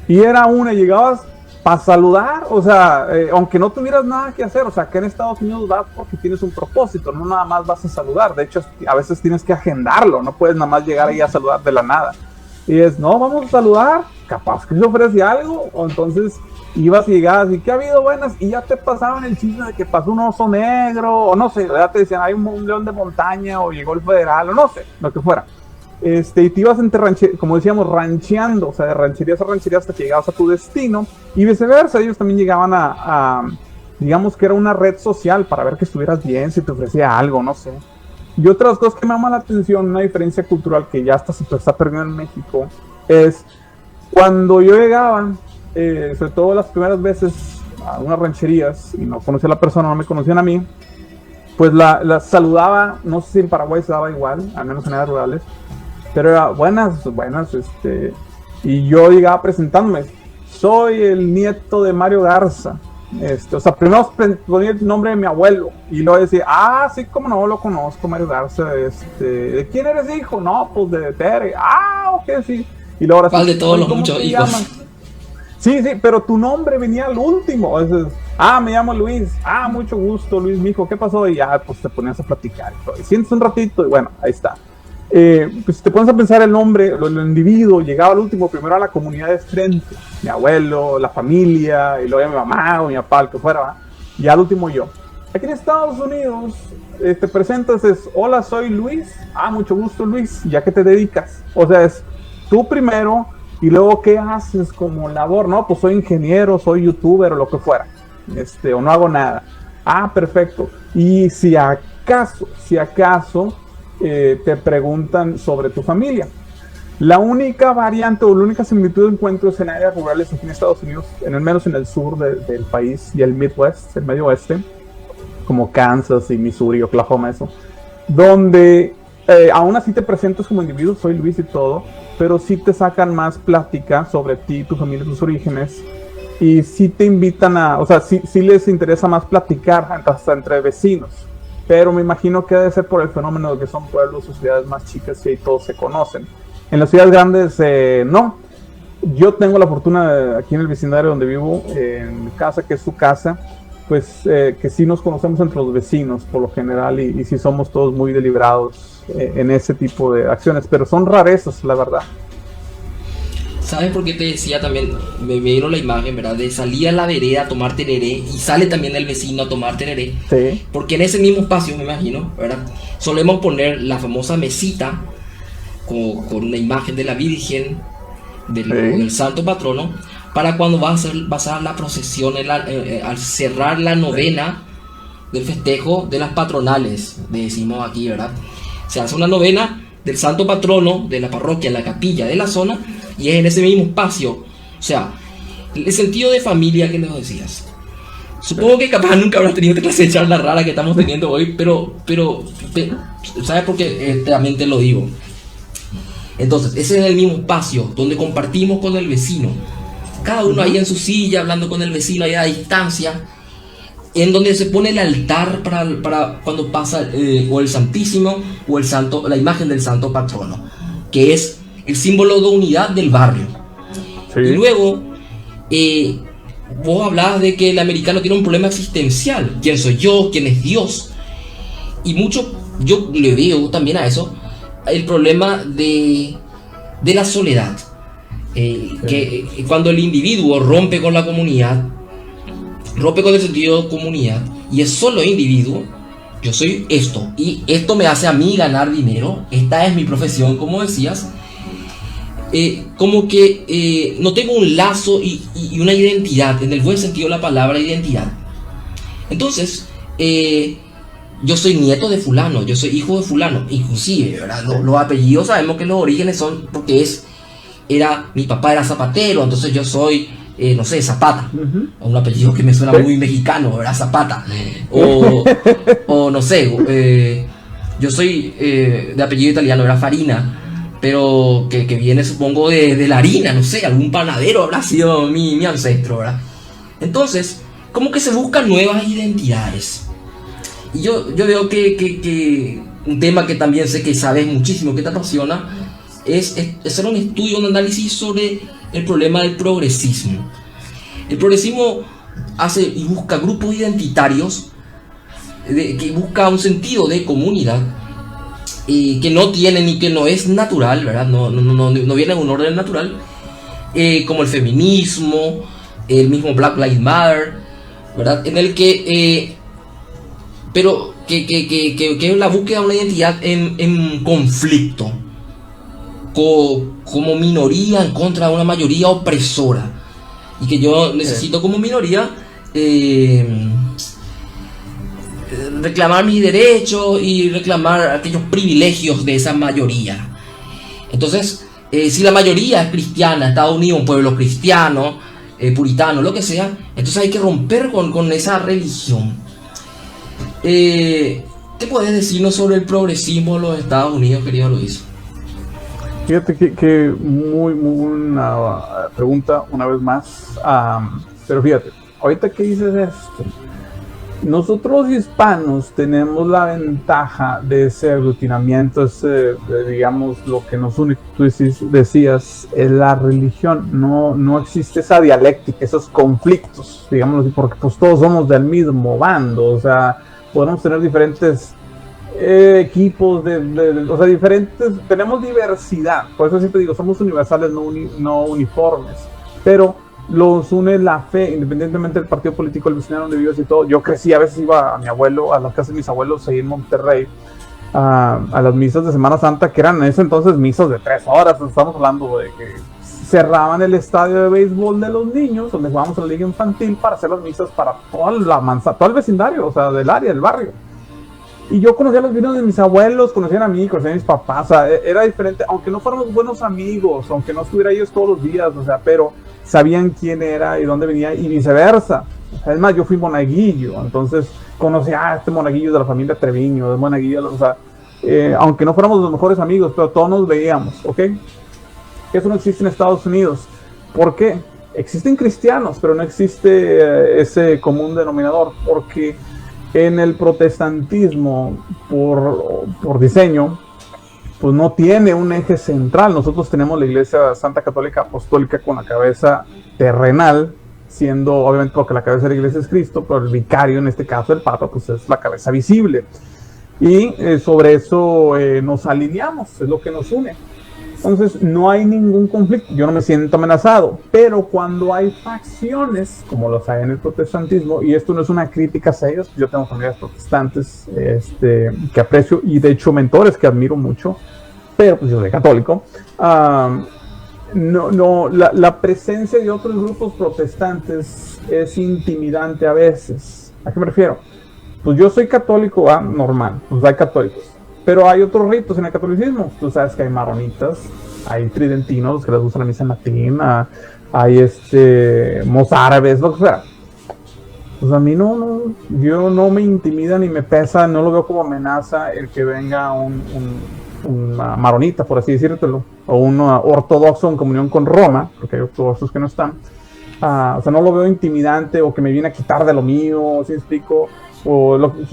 S7: Y era llegabas para saludar, o sea, aunque no tuvieras nada que hacer, o sea, que en Estados Unidos vas porque tienes un propósito, no nada más vas a saludar, de hecho, a veces tienes que agendarlo, no puedes nada más llegar ahí a saludar de la nada. Y no, vamos a saludar, capaz que se ofrece algo, o entonces ibas y llegabas y ¿qué ha habido? Buenas, y ya te pasaban el chisme de que pasó un oso negro, o no sé, ya te decían, hay un león de montaña, o llegó el federal, o no sé, lo que fuera. Y te ibas como decíamos, rancheando, o sea, de rancherías a ranchería hasta que llegabas a tu destino, y viceversa, ellos también llegaban digamos que era una red social para ver que estuvieras bien, si te ofrecía algo, no sé. Y otras cosas que me llaman la atención, una diferencia cultural que ya hasta se está perdiendo en México, es cuando yo llegaba, sobre todo las primeras veces a unas rancherías, y no conocía a la persona, no me conocían a mí, pues la saludaba, no sé si en Paraguay se daba igual, al menos en áreas rurales, pero era buenas, y yo llegaba presentándome, soy el nieto de Mario Garza, o sea, primero ponía el nombre de mi abuelo, y luego decía, sí, como no, lo conozco, Mario Garza, ¿de quién eres hijo? No, pues de Tere, ok, sí, y luego ahora
S6: de todos los muchos hijos.
S7: Sí, pero tu nombre venía al último, entonces, me llamo Luis, mucho gusto, Luis, mijo, ¿qué pasó? Y ya, pues te ponías a platicar, y sientes un ratito, y bueno, ahí está. pues si te pones a pensar el hombre, el individuo, llegaba al último, primero a la comunidad de frente, mi abuelo, la familia, y luego mi mamá o mi papá, el que fuera, ¿va? Y al último yo. Aquí en Estados Unidos te presentas, es, hola, soy Luis, mucho gusto Luis, ¿ya qué te dedicas? O sea, es tú primero, y luego ¿qué haces como labor? No, pues soy ingeniero, soy youtuber o lo que fuera, o no hago nada. Perfecto. Y si acaso te preguntan sobre tu familia. La única variante o la única similitud de encuentros en áreas rurales aquí en Estados Unidos, en al menos en el sur del país y el Midwest, el medio oeste, como Kansas y Missouri, Oklahoma, eso, donde aún así te presentas como individuo, soy Luis y todo, pero sí te sacan más plática sobre ti, tu familia, tus orígenes, y sí te invitan o sea, sí les interesa más platicar hasta entre vecinos, pero me imagino que debe ser por el fenómeno de que son pueblos o ciudades más chicas y ahí todos se conocen. En las ciudades grandes, no. Yo tengo la fortuna aquí en el vecindario donde vivo, en mi casa, que es su casa, pues que sí nos conocemos entre los vecinos por lo general y sí somos todos muy deliberados en ese tipo de acciones, pero son rarezas, la verdad.
S6: ¿Sabes por qué te decía también? Me vieron la imagen, ¿verdad? De salir a la vereda a tomar tereré y sale también el vecino a tomar tereré.
S7: Sí.
S6: Porque en ese mismo espacio, me imagino, ¿verdad? Solemos poner la famosa mesita con una imagen de la Virgen, del Santo Patrono, para cuando va a la procesión, al cerrar la novena del festejo de las patronales, decimos aquí, ¿verdad? Se hace una novena del Santo Patrono de la parroquia, la capilla de la zona, y es en ese mismo espacio. O sea, el sentido de familia que nos decías. Supongo que capaz nunca habrás tenido esta clase de charla rara que estamos teniendo hoy, pero ¿sabes por qué? También te lo digo. Entonces, ese es el mismo espacio donde compartimos con el vecino. Cada uno ahí en su silla, hablando con el vecino ahí a distancia, en donde se pone el altar para cuando pasa o el Santísimo o el Santo, la imagen del Santo Patrono, que es el símbolo de unidad del barrio. Sí. Y luego, vos hablabas de que el americano tiene un problema existencial. ¿Quién soy yo? ¿Quién es Dios? Y mucho, yo le veo también a eso, el problema de la soledad. Que cuando el individuo rompe con la comunidad, rompe con el sentido de comunidad y es solo individuo, yo soy esto y esto me hace a mí ganar dinero, esta es mi profesión, como decías, como que no tengo un lazo y una identidad, en el buen sentido de la palabra identidad. Entonces, yo soy nieto de fulano, yo soy hijo de fulano, inclusive, ¿verdad? Los apellidos sabemos que los orígenes son porque mi papá era zapatero, entonces yo soy, no sé, Zapata, un apellido que me suena muy mexicano, ¿verdad? Zapata, o no sé, yo soy de apellido italiano, era Farina, pero que viene supongo de la harina, no sé, algún panadero habrá sido mi ancestro, ¿verdad? Entonces, como que se buscan nuevas identidades. Y yo veo que un tema que también sé que sabes muchísimo, que te apasiona, es hacer un estudio, un análisis sobre el problema del progresismo. El progresismo hace y busca grupos identitarios, que busca un sentido de comunidad, que no tiene ni que no es natural, ¿verdad? No viene en un orden natural, como el feminismo, el mismo Black Lives Matter, ¿verdad? En el que pero que es la búsqueda de una identidad en conflicto, como minoría en contra de una mayoría opresora, y que yo necesito como minoría reclamar mis derechos y reclamar aquellos privilegios de esa mayoría. Entonces, si la mayoría es cristiana, Estados Unidos un pueblo cristiano, puritano, lo que sea, entonces hay que romper con esa religión. ¿Qué puedes decirnos sobre el progresismo de los Estados Unidos, querido Luis?
S7: Fíjate que muy una pregunta una vez más, pero fíjate, ahorita que dices esto, nosotros hispanos tenemos la ventaja de ese aglutinamiento, digamos, lo que nos une, tú decías, es la religión. No existe esa dialéctica, esos conflictos, digamos, porque pues todos somos del mismo bando, o sea, podemos tener diferentes equipos, o sea, diferentes, tenemos diversidad, por eso siempre digo, somos universales, no uniformes, pero los une la fe, independientemente del partido político, el vecindario donde vives y todo. Yo crecí, a veces iba a mi abuelo, a las casas de mis abuelos ahí en Monterrey, a las misas de Semana Santa, que eran en ese entonces misas de 3 horas, estamos hablando de que cerraban el estadio de béisbol de los niños, donde jugábamos en la liga infantil, para hacer las misas para todo el vecindario, o sea, del área, del barrio. Y yo conocía los vecinos de mis abuelos, conocían a mí, conocían a mis papás, o sea, era diferente, aunque no fuéramos buenos amigos, aunque no estuviera ellos todos los días, o sea, pero sabían quién era y dónde venía y viceversa. Es más, yo fui monaguillo, entonces conocí a este monaguillo de la familia Treviño, de monaguillo, o sea, aunque no fuéramos los mejores amigos, pero todos nos veíamos, ¿ok? Eso no existe en Estados Unidos. ¿Por qué? Existen cristianos, pero no existe ese común denominador, porque en el protestantismo, por diseño, pues no tiene un eje central. Nosotros tenemos la Iglesia Santa Católica Apostólica con la cabeza terrenal, siendo obviamente porque la cabeza de la Iglesia es Cristo, pero el vicario, en este caso el Papa, pues es la cabeza visible. Y sobre eso nos alineamos, es lo que nos une. Entonces no hay ningún conflicto, yo no me siento amenazado, pero cuando hay facciones, como los hay en el protestantismo, y esto no es una crítica a ellos, yo tengo familias protestantes que aprecio, y de hecho mentores que admiro mucho, pero pues yo soy católico, la presencia de otros grupos protestantes es intimidante a veces. ¿A qué me refiero? Pues yo soy católico, normal, pues hay católicos. Pero hay otros ritos en el catolicismo. Tú sabes que hay maronitas, hay tridentinos que les gusta la misa en latín, hay mozárabes, lo que sea. Pues a mí yo no me intimida ni me pesa, no lo veo como amenaza el que venga un maronita, por así decírtelo, o un ortodoxo en comunión con Roma, porque hay ortodoxos que no están. O sea, no lo veo intimidante o que me viene a quitar de lo mío, ¿sí me explico? O pues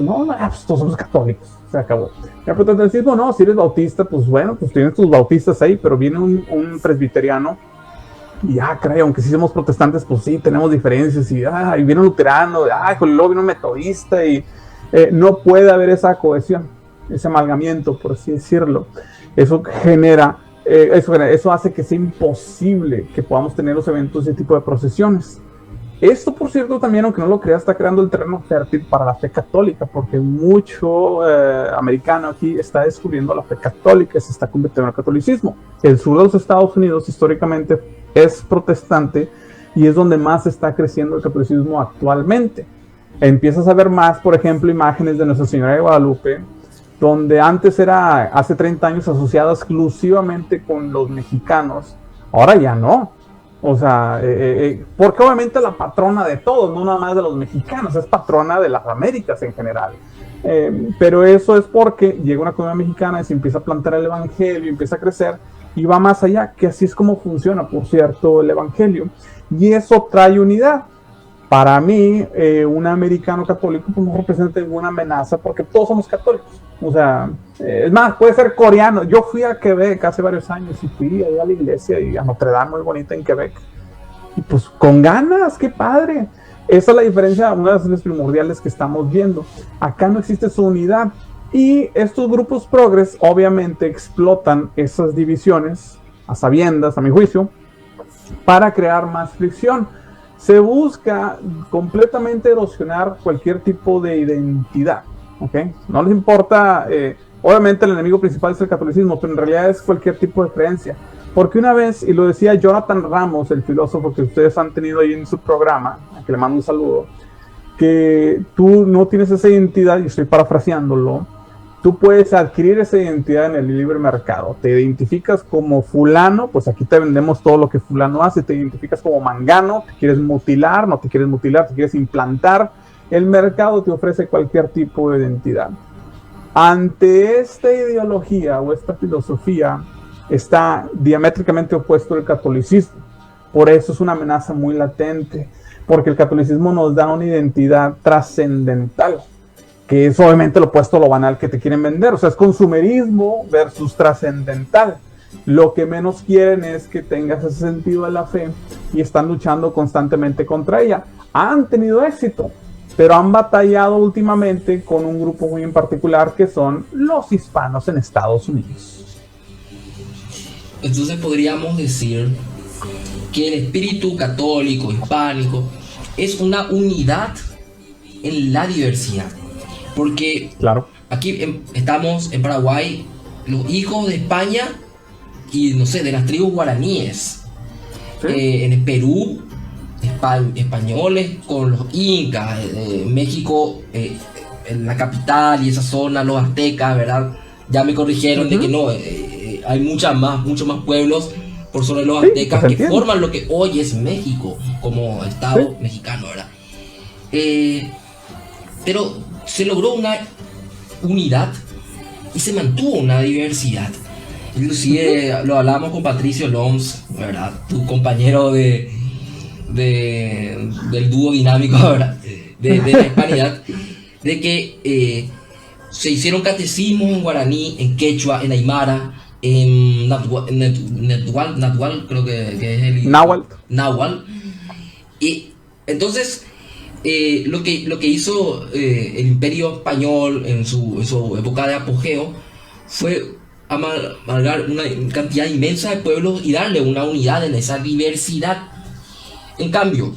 S7: todos somos católicos, se acabó. El protestantismo no, si eres bautista, pues bueno, pues tienes tus bautistas ahí, pero viene un presbiteriano y caray, aunque sí somos protestantes, pues sí, tenemos diferencias, y viene un luterano, luego viene un metodista, y no puede haber esa cohesión, ese amalgamiento, por así decirlo. Eso genera, eso hace que sea imposible que podamos tener los eventos de ese tipo de procesiones. Esto, por cierto, también, aunque no lo creas, está creando el terreno fértil para la fe católica, porque mucho americano aquí está descubriendo la fe católica y se está convirtiendo en el catolicismo. El sur de los Estados Unidos históricamente es protestante y es donde más está creciendo el catolicismo actualmente. Empiezas a ver más, por ejemplo, imágenes de Nuestra Señora de Guadalupe, donde antes era, hace 30 años, asociada exclusivamente con los mexicanos, ahora ya no. O sea, porque obviamente la patrona de todos, no nada más de los mexicanos, es patrona de las Américas en general. Pero eso es porque llega una comunidad mexicana y se empieza a plantar el evangelio, empieza a crecer y va más allá, que así es como funciona, por cierto, el evangelio. Y eso trae unidad. Para mí, un americano católico pues, no representa ninguna amenaza porque todos somos católicos. O sea, es más, puede ser coreano. Yo fui a Quebec hace varios años y fui allá a la iglesia y a Notre Dame, muy bonita en Quebec. Y pues con ganas, qué padre. Esa es la diferencia, una de las cosas primordiales que estamos viendo. Acá no existe su unidad. Y estos grupos progres obviamente explotan esas divisiones, a sabiendas, a mi juicio, para crear más fricción. Se busca completamente erosionar cualquier tipo de identidad, ¿ok? No les importa, obviamente el enemigo principal es el catolicismo, pero en realidad es cualquier tipo de creencia. Porque una vez, y lo decía Jonathan Ramos, el filósofo que ustedes han tenido ahí en su programa, a que le mando un saludo, que tú no tienes esa identidad, y estoy parafraseándolo, tú puedes adquirir esa identidad en el libre mercado. Te identificas como fulano, pues aquí te vendemos todo lo que fulano hace. Te identificas como mangano, te quieres mutilar, no te quieres mutilar, te quieres implantar. El mercado te ofrece cualquier tipo de identidad. Ante esta ideología o esta filosofía está diamétricamente opuesto el catolicismo. Por eso es una amenaza muy latente, porque el catolicismo nos da una identidad trascendental, que es obviamente lo opuesto a lo banal que te quieren vender. O sea, es consumerismo versus trascendental. Lo que menos quieren es que tengas ese sentido de la fe y están luchando constantemente contra ella. Han tenido éxito. pero han batallado últimamente con un grupo muy en particular que son los hispanos en Estados Unidos.
S6: Entonces podríamos decir que el espíritu católico, hispánico, es una unidad en la diversidad. Porque
S7: claro,
S6: aquí estamos en Paraguay, los hijos de España y no sé, de las tribus guaraníes. ¿Sí? En el Perú, españoles con los incas, México, en la capital y esa zona, los aztecas, ¿verdad? Ya me corrigieron de que no, hay muchos más pueblos por sobre los aztecas que forman lo que hoy es México como estado mexicano, ¿verdad? Pero se logró una unidad y se mantuvo una diversidad. Inclusive lo hablamos con Patricio Loms, ¿verdad? Tu compañero del dúo dinámico, ¿verdad? De la hispanidad, de que se hicieron catecismos en guaraní, en quechua, en aymara, en Nahuatl, creo que es el Nahuatl. Y entonces lo que hizo el Imperio Español en su época de apogeo fue amalgamar una cantidad inmensa de pueblos y darle una unidad en esa diversidad. En cambio,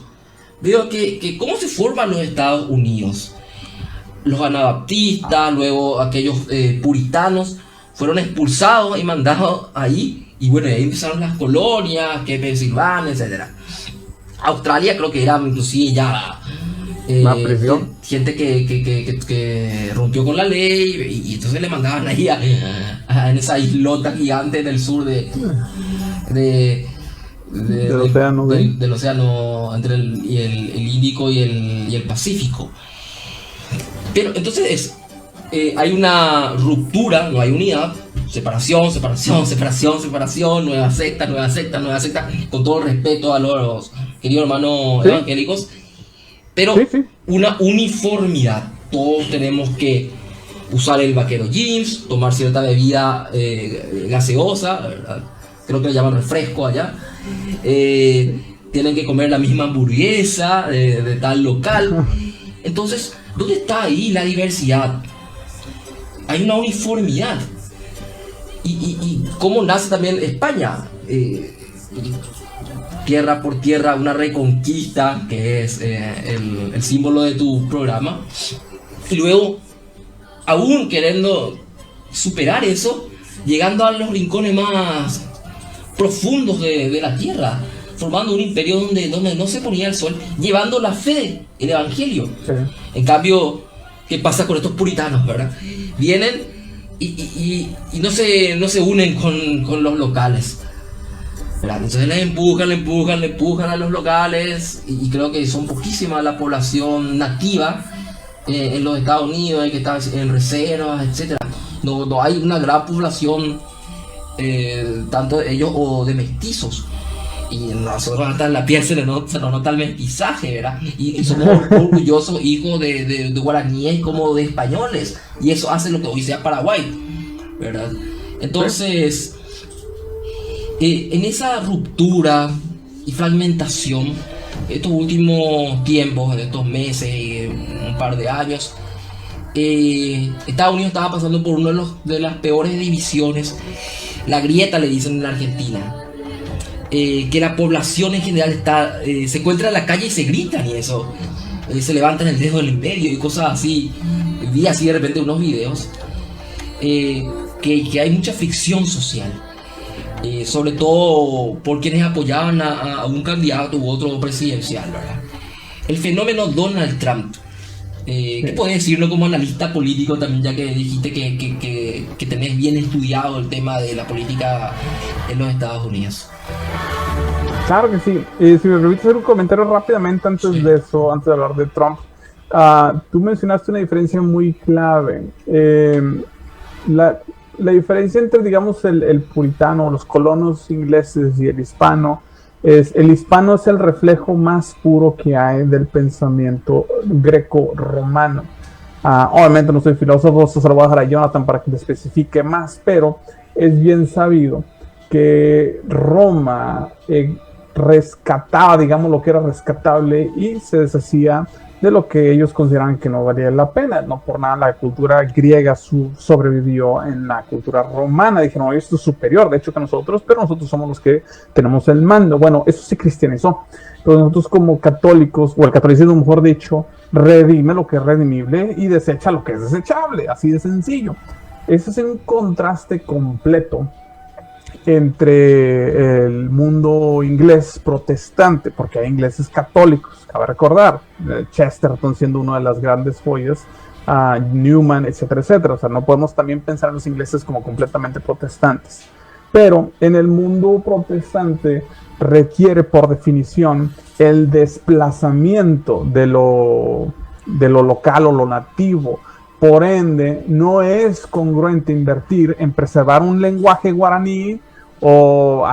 S6: veo que cómo se forman los Estados Unidos. Los anabaptistas, luego aquellos puritanos, fueron expulsados y mandados ahí. Y bueno, ahí empezaron las colonias, que Pensilvania, etc. Australia creo que era inclusive ya gente que rompió con la ley y entonces le mandaban ahí en esa islota gigante del sur del océano entre el Índico y el Pacífico. Pero entonces hay una ruptura, no hay unidad, separación, nueva secta, con todo el respeto a los queridos hermanos evangélicos, pero una uniformidad. Todos tenemos que usar el vaquero jeans, tomar cierta bebida gaseosa, ¿verdad? Creo que le llaman refresco allá. Tienen que comer la misma hamburguesa de tal local. Entonces, ¿dónde está ahí la diversidad? Hay una uniformidad. Y cómo nace también España. Tierra por tierra, una reconquista, que es el símbolo de tu programa. Y luego, aún queriendo superar eso, llegando a los rincones más profundos de la tierra, formando un imperio donde no se ponía el sol, llevando la fe, el evangelio. En cambio, ¿qué pasa con estos puritanos, verdad? Vienen y no se unen con los locales, ¿verdad? Entonces les empujan a los locales, y creo que son poquísimas la población nativa en los Estados Unidos, que está en reservas, etc. No hay una gran población, tanto de ellos o de mestizos. Y nosotros hasta en la piel se nos nota el mestizaje, ¿verdad? Y somos orgullosos hijos de guaraníes como de españoles. Y eso hace lo que hoy sea Paraguay, ¿verdad? Entonces, en esa ruptura y fragmentación, estos últimos tiempos, en estos meses y un par de años, Estados Unidos estaba pasando por una de las peores divisiones. La grieta, le dicen en la Argentina. Que la población en general se encuentra en la calle y se gritan y eso, se levantan el dedo del medio y cosas así. Vi así de repente unos videos que hay mucha fricción social, sobre todo por quienes apoyaban a un candidato u otro presidencial, ¿verdad? El fenómeno Donald Trump, ¿qué puedes decirlo como analista político también, ya que dijiste que tenés bien estudiado el tema de la política en los Estados Unidos?
S7: Claro que sí. Si me permites hacer un comentario rápidamente antes de eso, antes de hablar de Trump. Tú mencionaste una diferencia muy clave. La diferencia entre, digamos, el puritano, los colonos ingleses y el hispano es el reflejo más puro que hay del pensamiento greco-romano. Obviamente no soy filósofo, eso se lo voy a dejar a Jonathan para que me especifique más, pero es bien sabido que Roma rescataba, digamos, lo que era rescatable y se deshacía de lo que ellos consideran que no valía la pena. No por nada la cultura griega sobrevivió en la cultura romana. Dijeron, esto es superior, de hecho, que nosotros, pero nosotros somos los que tenemos el mando. Bueno, eso se cristianizó, pero nosotros como católicos, o el catolicismo mejor dicho, redime lo que es redimible y desecha lo que es desechable, así de sencillo. Ese es un contraste completo entre el mundo inglés protestante, porque hay ingleses católicos, cabe recordar, Chesterton siendo una de las grandes joyas, Newman, etcétera, etcétera. O sea, no podemos también pensar en los ingleses como completamente protestantes. Pero en el mundo protestante requiere por definición el desplazamiento de lo local o lo nativo. Por ende, no es congruente invertir en preservar un lenguaje guaraní o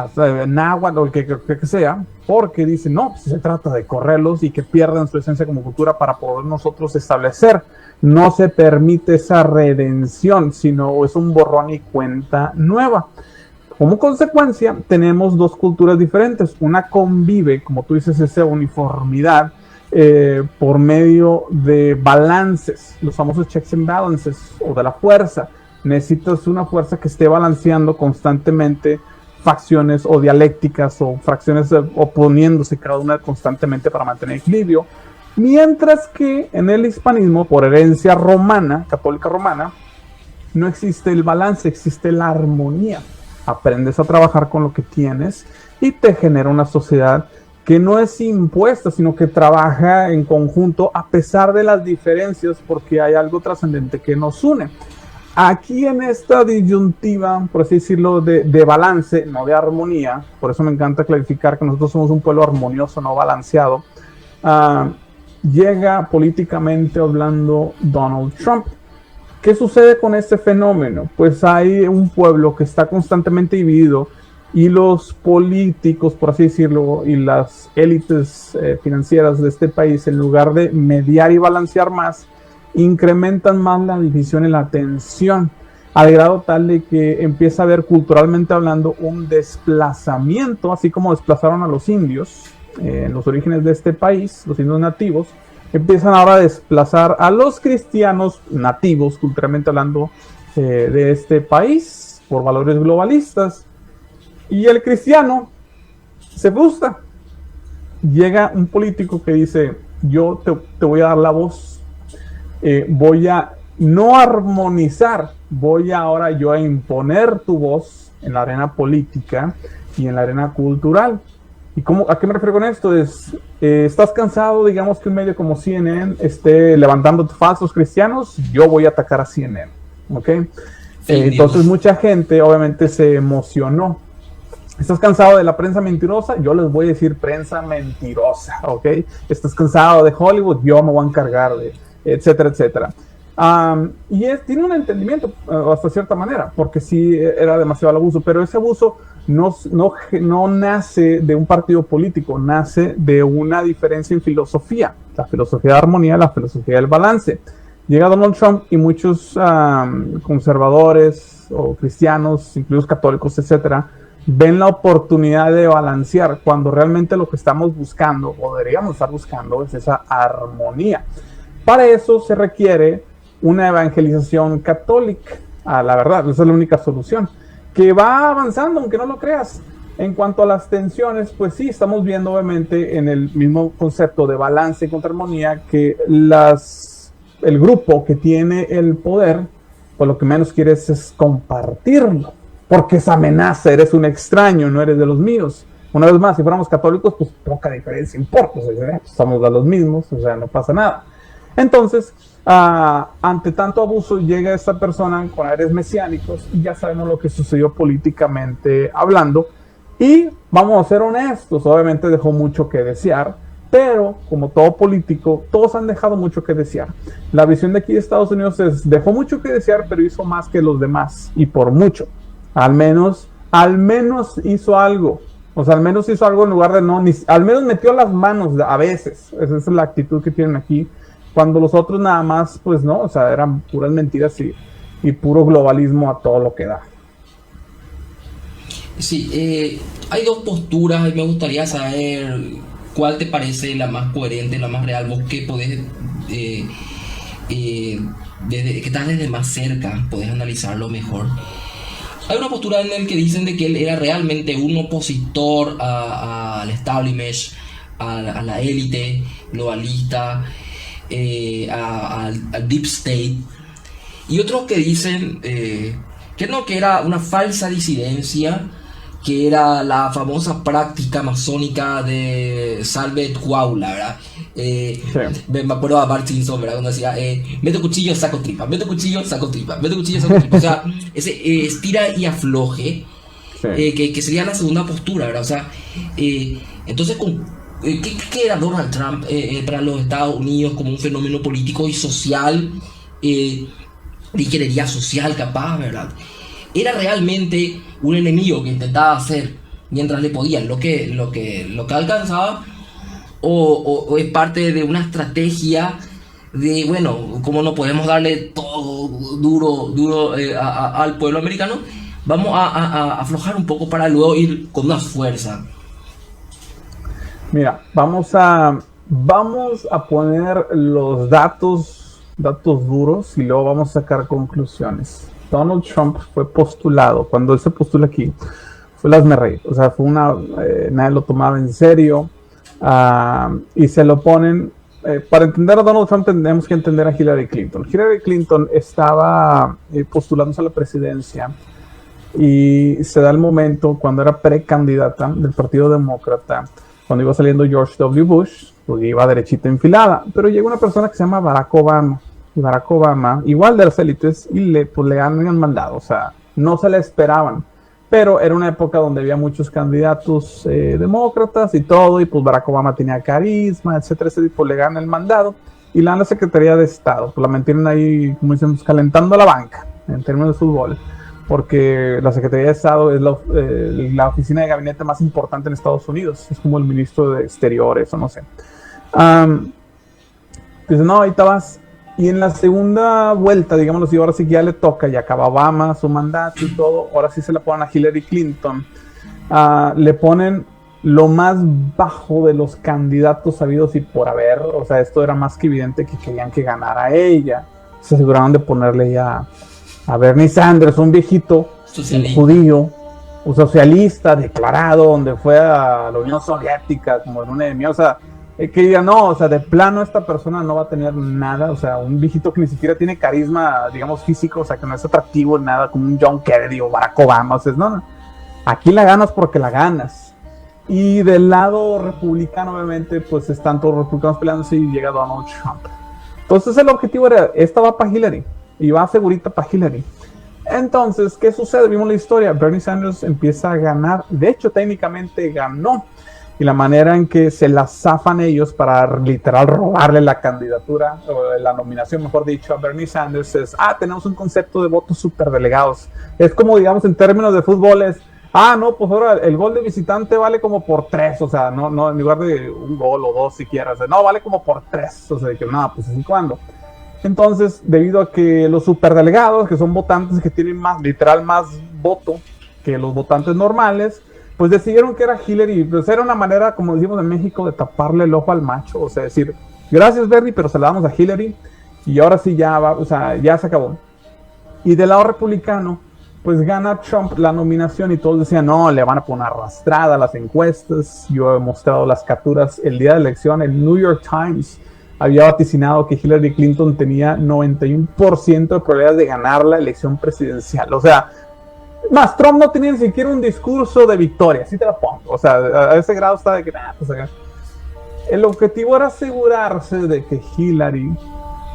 S7: náhuatl o el que sea, porque dicen, no, pues se trata de correrlos y que pierdan su esencia como cultura para poder nosotros establecer. No se permite esa redención, sino es un borrón y cuenta nueva. Como consecuencia, tenemos dos culturas diferentes. Una convive, como tú dices, esa uniformidad por medio de balances, los famosos checks and balances, o de la fuerza. Necesitas una fuerza que esté balanceando constantemente facciones o dialécticas o fracciones oponiéndose cada una constantemente para mantener equilibrio. Mientras que en el hispanismo, por herencia romana, católica romana, no existe el balance, existe la armonía. Aprendes a trabajar con lo que tienes y te genera una sociedad que no es impuesta, sino que trabaja en conjunto a pesar de las diferencias, porque hay algo trascendente que nos une. Aquí en esta disyuntiva, por así decirlo, de balance, no de armonía, por eso me encanta clarificar que nosotros somos un pueblo armonioso, no balanceado, llega políticamente hablando Donald Trump. ¿Qué sucede con este fenómeno? Pues hay un pueblo que está constantemente dividido y los políticos, por así decirlo, y las élites financieras de este país, en lugar de mediar y balancear más, incrementan más la división y la tensión, al grado tal de que empieza a haber, culturalmente hablando, un desplazamiento, así como desplazaron a los indios en los orígenes de este país, los indios nativos, empiezan ahora a desplazar a los cristianos nativos, culturalmente hablando, de este país, por valores globalistas. Y el cristiano se frustra. Llega un político que dice, yo te voy a dar la voz, voy a no armonizar, voy ahora yo a imponer tu voz en la arena política y en la arena cultural. ¿Y a qué me refiero con esto? ¿Estás cansado, digamos, que un medio como CNN esté levantando falsos cristianos? Yo voy a atacar a CNN, ¿ok? Entonces mucha gente obviamente se emocionó. ¿Estás cansado de la prensa mentirosa? Yo les voy a decir prensa mentirosa, ¿ok? ¿Estás cansado de Hollywood? Yo me voy a encargar de, etcétera, etcétera. Y tiene un entendimiento hasta cierta manera, porque sí era demasiado el abuso, pero ese abuso no nace de un partido político, nace de una diferencia en filosofía, la filosofía de armonía, la filosofía del balance. Llega Donald Trump y muchos conservadores o cristianos, incluso católicos, etcétera, ven la oportunidad de balancear cuando realmente lo que estamos buscando, o deberíamos estar buscando, es esa armonía. Para eso se requiere una evangelización católica, la verdad, esa es la única solución, que va avanzando, aunque no lo creas. En cuanto a las tensiones, pues sí, estamos viendo obviamente en el mismo concepto de balance contra armonía que el grupo que tiene el poder, pues lo que menos quieres es compartirlo, porque esa amenaza, eres un extraño, no eres de los míos. Una vez más, si fuéramos católicos, pues poca diferencia importa, pues, somos de los mismos, o sea, no pasa nada. Entonces, ante tanto abuso, llega esta persona con aires mesiánicos y ya sabemos lo que sucedió políticamente hablando. Y vamos a ser honestos, obviamente dejó mucho que desear, pero como todo político, todos han dejado mucho que desear. La visión de aquí de Estados Unidos dejó mucho que desear, pero hizo más que los demás, y por mucho. Al menos hizo algo. O sea, al menos hizo algo en lugar de al menos metió las manos a veces. Esa es la actitud que tienen aquí. Cuando los otros nada más, pues no, o sea, eran puras mentiras y puro globalismo a todo lo que da.
S6: Sí, hay dos posturas y me gustaría saber ¿cuál te parece la más coherente, la más real? Vos que podés, desde que estás desde más cerca, podés analizarlo mejor. Hay una postura en la que dicen de que él era realmente un opositor al establishment, a la élite globalista, al deep state, y otros que dicen que no, que era una falsa disidencia, que era la famosa práctica masónica de Salvet Quaula, ¿verdad? Me acuerdo a Bart Simpson, ¿verdad? Cuando decía, meto cuchillo, saco tripa, meto cuchillo, saco tripa, meto cuchillo, saco tripa. O sea, ese estira y afloje, que sería la segunda postura, ¿verdad? O sea, entonces, ¿qué era Donald Trump para los Estados Unidos como un fenómeno político y social, de ingeniería social capaz, ¿verdad? Era realmente un enemigo que intentaba hacer mientras le podían lo que alcanzaba, o es parte de una estrategia de, bueno, como no podemos darle todo duro al pueblo americano, vamos a aflojar un poco para luego ir con más fuerza.
S7: Mira, vamos a poner los datos duros y luego vamos a sacar conclusiones. Donald Trump fue postulado, cuando él se postula aquí, fue las reír, o sea, nadie lo tomaba en serio, y se lo ponen, para entender a Donald Trump tenemos que entender a Hillary Clinton. Hillary Clinton estaba postulándose a la presidencia, y se da el momento cuando era precandidata del Partido Demócrata, cuando iba saliendo George W. Bush, pues iba derechita enfilada, pero llega una persona que se llama Barack Obama. Barack Obama, igual de las élites, y le han mandado, o sea, no se le esperaban, pero era una época donde había muchos candidatos demócratas y todo, y pues Barack Obama tenía carisma, etcétera, y pues le ganan el mandado, y le dan la Secretaría de Estado, pues la mantienen ahí, como decimos, calentando la banca, en términos de fútbol, porque la Secretaría de Estado es la oficina de gabinete más importante en Estados Unidos, es como el ministro de Exteriores, o no sé. Dice, no, ahorita vas. Y en la segunda vuelta, digámoslo así, ahora sí que ya le toca, ya acaba Obama su mandato y todo, ahora sí se le ponen a Hillary Clinton. Le ponen lo más bajo de los candidatos habidos y por haber, o sea, esto era más que evidente que querían que ganara ella. Se aseguraron de ponerle ya a Bernie Sanders, un viejito, un judío, un socialista declarado, donde fue a la Unión Soviética como en un enemigo, o sea, que diga, no, o sea, de plano esta persona no va a tener nada, o sea, un viejito que ni siquiera tiene carisma, digamos, físico, o sea, que no es atractivo, nada, como un John Kennedy o Barack Obama, o sea, no, aquí la ganas porque la ganas. Y del lado republicano, obviamente, pues están todos los republicanos peleándose y llega Donald Trump. Entonces el objetivo era, esta va para Hillary, y va segurita para Hillary. Entonces, ¿qué sucede? Vimos la historia, Bernie Sanders empieza a ganar, de hecho, técnicamente ganó, y la manera en que se la zafan ellos para literal robarle la candidatura, o la nominación, mejor dicho, a Bernie Sanders es, tenemos un concepto de votos superdelegados. Es como, digamos, en términos de fútbol es, no, pues ahora el gol de visitante vale como por 3, o sea, no en lugar de un gol o 2 siquiera, o sea, no, vale como por 3, o sea, que nada, pues así cuando. Entonces, debido a que los superdelegados, que son votantes que tienen más, literal, más voto que los votantes normales, pues decidieron que era Hillary, pues era una manera, como decimos en México, de taparle el ojo al macho, o sea, decir, gracias Bernie, pero se la damos a Hillary, y ahora sí ya va, o sea, ya se acabó. Y del lado republicano, pues gana Trump la nominación y todos decían, no, le van a poner arrastrada a las encuestas. Yo he mostrado las capturas el día de la elección, el New York Times había vaticinado que Hillary Clinton tenía 91% de probabilidades de ganar la elección presidencial, o sea, más, Trump no tenía ni siquiera un discurso de victoria, así te la pongo. O sea, a ese grado está de que pues, el objetivo era asegurarse de que Hillary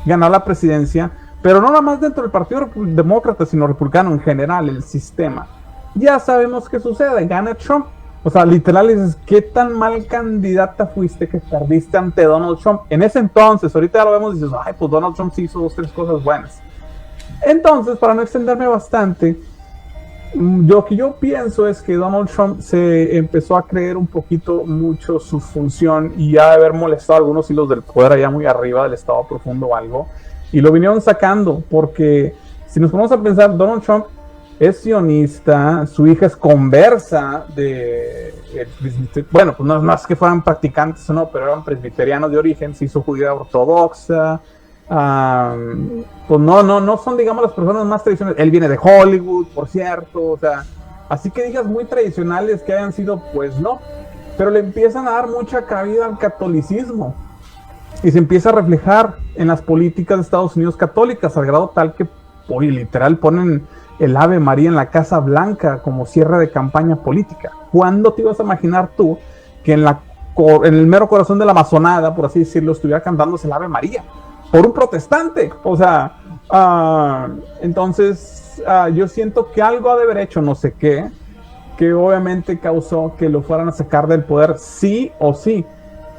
S7: ganara la presidencia, pero no nada más dentro del Partido Demócrata, sino republicano en general, el sistema. Ya sabemos qué sucede, gana Trump. O sea, literal dices, ¿qué tan mal candidata fuiste que perdiste ante Donald Trump? En ese entonces, ahorita ya lo vemos y dices, pues Donald Trump sí hizo 2, 3 cosas buenas. Entonces, para no extenderme bastante, lo que yo pienso es que Donald Trump se empezó a creer un poquito mucho su función y ya de haber molestado a algunos hilos del poder allá muy arriba del estado profundo o algo, y lo vinieron sacando porque si nos ponemos a pensar, Donald Trump es sionista, su hija es conversa bueno, pues no es que fueran practicantes o no, pero eran presbiterianos de origen, se hizo judía ortodoxa. Pues no son, digamos, las personas más tradicionales. Él viene de Hollywood, por cierto, o sea, así que digas muy tradicionales que hayan sido, pues no, pero le empiezan a dar mucha cabida al catolicismo y se empieza a reflejar en las políticas de Estados Unidos católicas, al grado tal que hoy literal ponen el Ave María en la Casa Blanca como cierre de campaña política. ¿Cuándo te ibas a imaginar tú que en el mero corazón de la Amazonada, por así decirlo, estuviera cantándose el Ave María por un protestante? O sea, entonces yo siento que algo ha de haber hecho, no sé qué, que obviamente causó que lo fueran a sacar del poder sí o sí.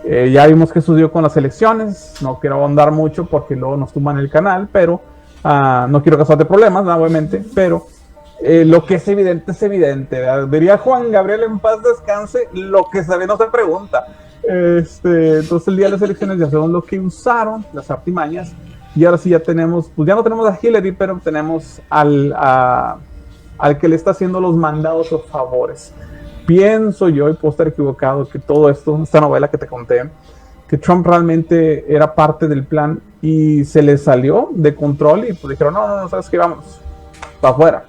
S7: Ya vimos que sucedió con las elecciones, no quiero ahondar mucho porque luego nos tumban el canal, pero no quiero causarte problemas, obviamente, pero lo que es evidente, ¿verdad? Diría Juan Gabriel, en paz descanse, lo que se ve no se pregunta. Entonces el día de las elecciones ya sabemos lo que usaron, las artimañas, y ahora sí ya tenemos, pues ya no tenemos a Hillary, pero tenemos al que le está haciendo los mandados o favores. Pienso yo, y puedo estar equivocado, que todo esto, esta novela que te conté, que Trump realmente era parte del plan y se le salió de control y pues dijeron, no, ¿sabes qué? Vamos, para afuera.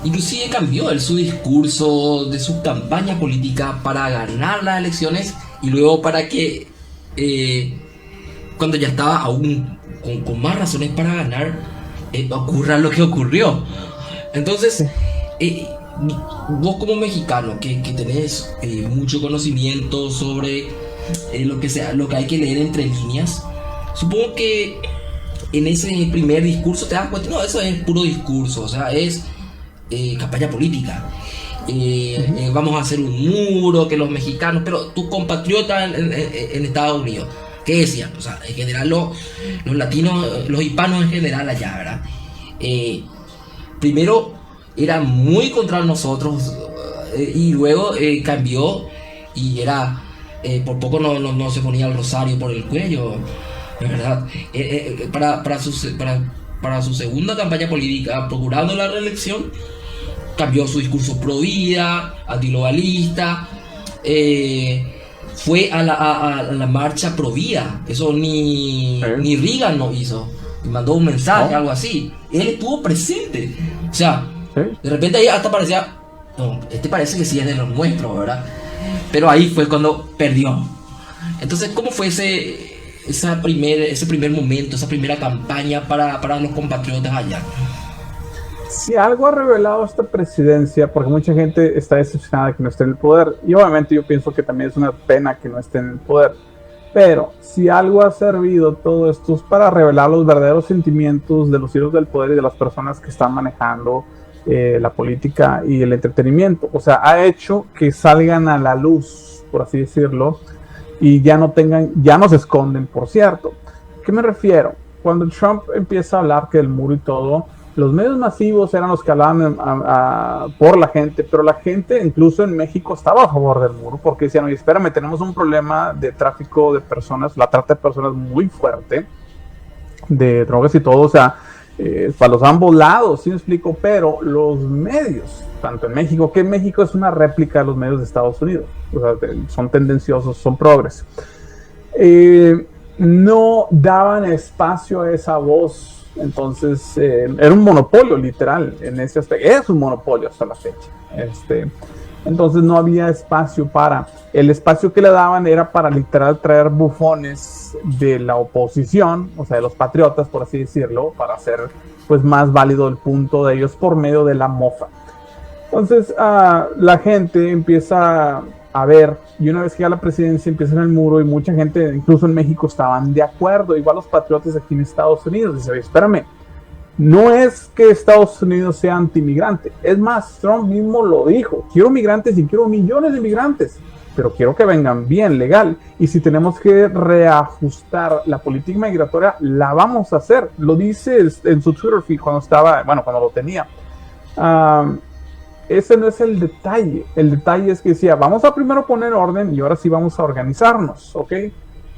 S6: Inclusive cambió su discurso de su campaña política para ganar las elecciones y luego para que cuando ya estaba aún con más razones para ganar, ocurra lo que ocurrió. Entonces, vos como mexicano que tenés mucho conocimiento sobre lo que hay que leer entre líneas, supongo que en ese primer discurso te das cuenta, no, eso es puro discurso, o sea, es campaña política. Vamos a hacer un muro, que los mexicanos, pero tus compatriotas en Estados Unidos, ¿qué decían? O sea, en general los latinos, los hispanos en general allá, ¿verdad? Primero era muy contra nosotros y luego cambió y era por poco no se ponía el rosario por el cuello, ¿verdad? Para su segunda campaña política, procurando la reelección, cambió su discurso pro vida, antiglobalista, fue a la marcha pro vida. Eso ni Reagan no hizo, y mandó un mensaje, algo así. Él estuvo presente, o sea, de repente ahí hasta parecía, no, parece que sí es de los nuestros, ¿verdad? Pero ahí fue cuando perdió. Entonces, ¿cómo fue ese primer momento, esa primera campaña para los compatriotas allá?
S7: Si algo ha revelado esta presidencia, porque mucha gente está decepcionada de que no esté en el poder, y obviamente yo pienso que también es una pena que no esté en el poder, pero si algo ha servido todo esto es para revelar los verdaderos sentimientos de los hijos del poder y de las personas que están manejando la política y el entretenimiento. O sea, ha hecho que salgan a la luz, por así decirlo, y ya no se esconden, por cierto. ¿A qué me refiero? Cuando Trump empieza a hablar que el muro y todo, los medios masivos eran los que hablaban por la gente, pero la gente incluso en México estaba a favor del muro, porque decían, oye, espérame, tenemos un problema de tráfico de personas, la trata de personas muy fuerte, de drogas y todo, o sea, para los ambos lados, ¿sí me explico? Pero los medios, tanto en México, que México es una réplica de los medios de Estados Unidos, o sea, son tendenciosos, son progres, no daban espacio a esa voz. Entonces era un monopolio literal en ese aspecto, es un monopolio hasta la fecha. Entonces no había espacio el espacio que le daban era para literal traer bufones de la oposición, o sea de los patriotas por así decirlo, para hacer pues más válido el punto de ellos por medio de la mofa. Entonces la gente empieza a ver, y una vez que ya la presidencia empieza en el muro, y mucha gente, incluso en México, estaban de acuerdo, igual los patriotas aquí en Estados Unidos, dice, oye, espérame, no es que Estados Unidos sea antimigrante, es más, Trump mismo lo dijo, quiero migrantes y quiero millones de migrantes, pero quiero que vengan bien, legal, y si tenemos que reajustar la política migratoria, la vamos a hacer, lo dice en su Twitter feed cuando lo tenía. Ese no es el detalle es que decía, vamos a primero poner orden y ahora sí vamos a organizarnos, ¿ok?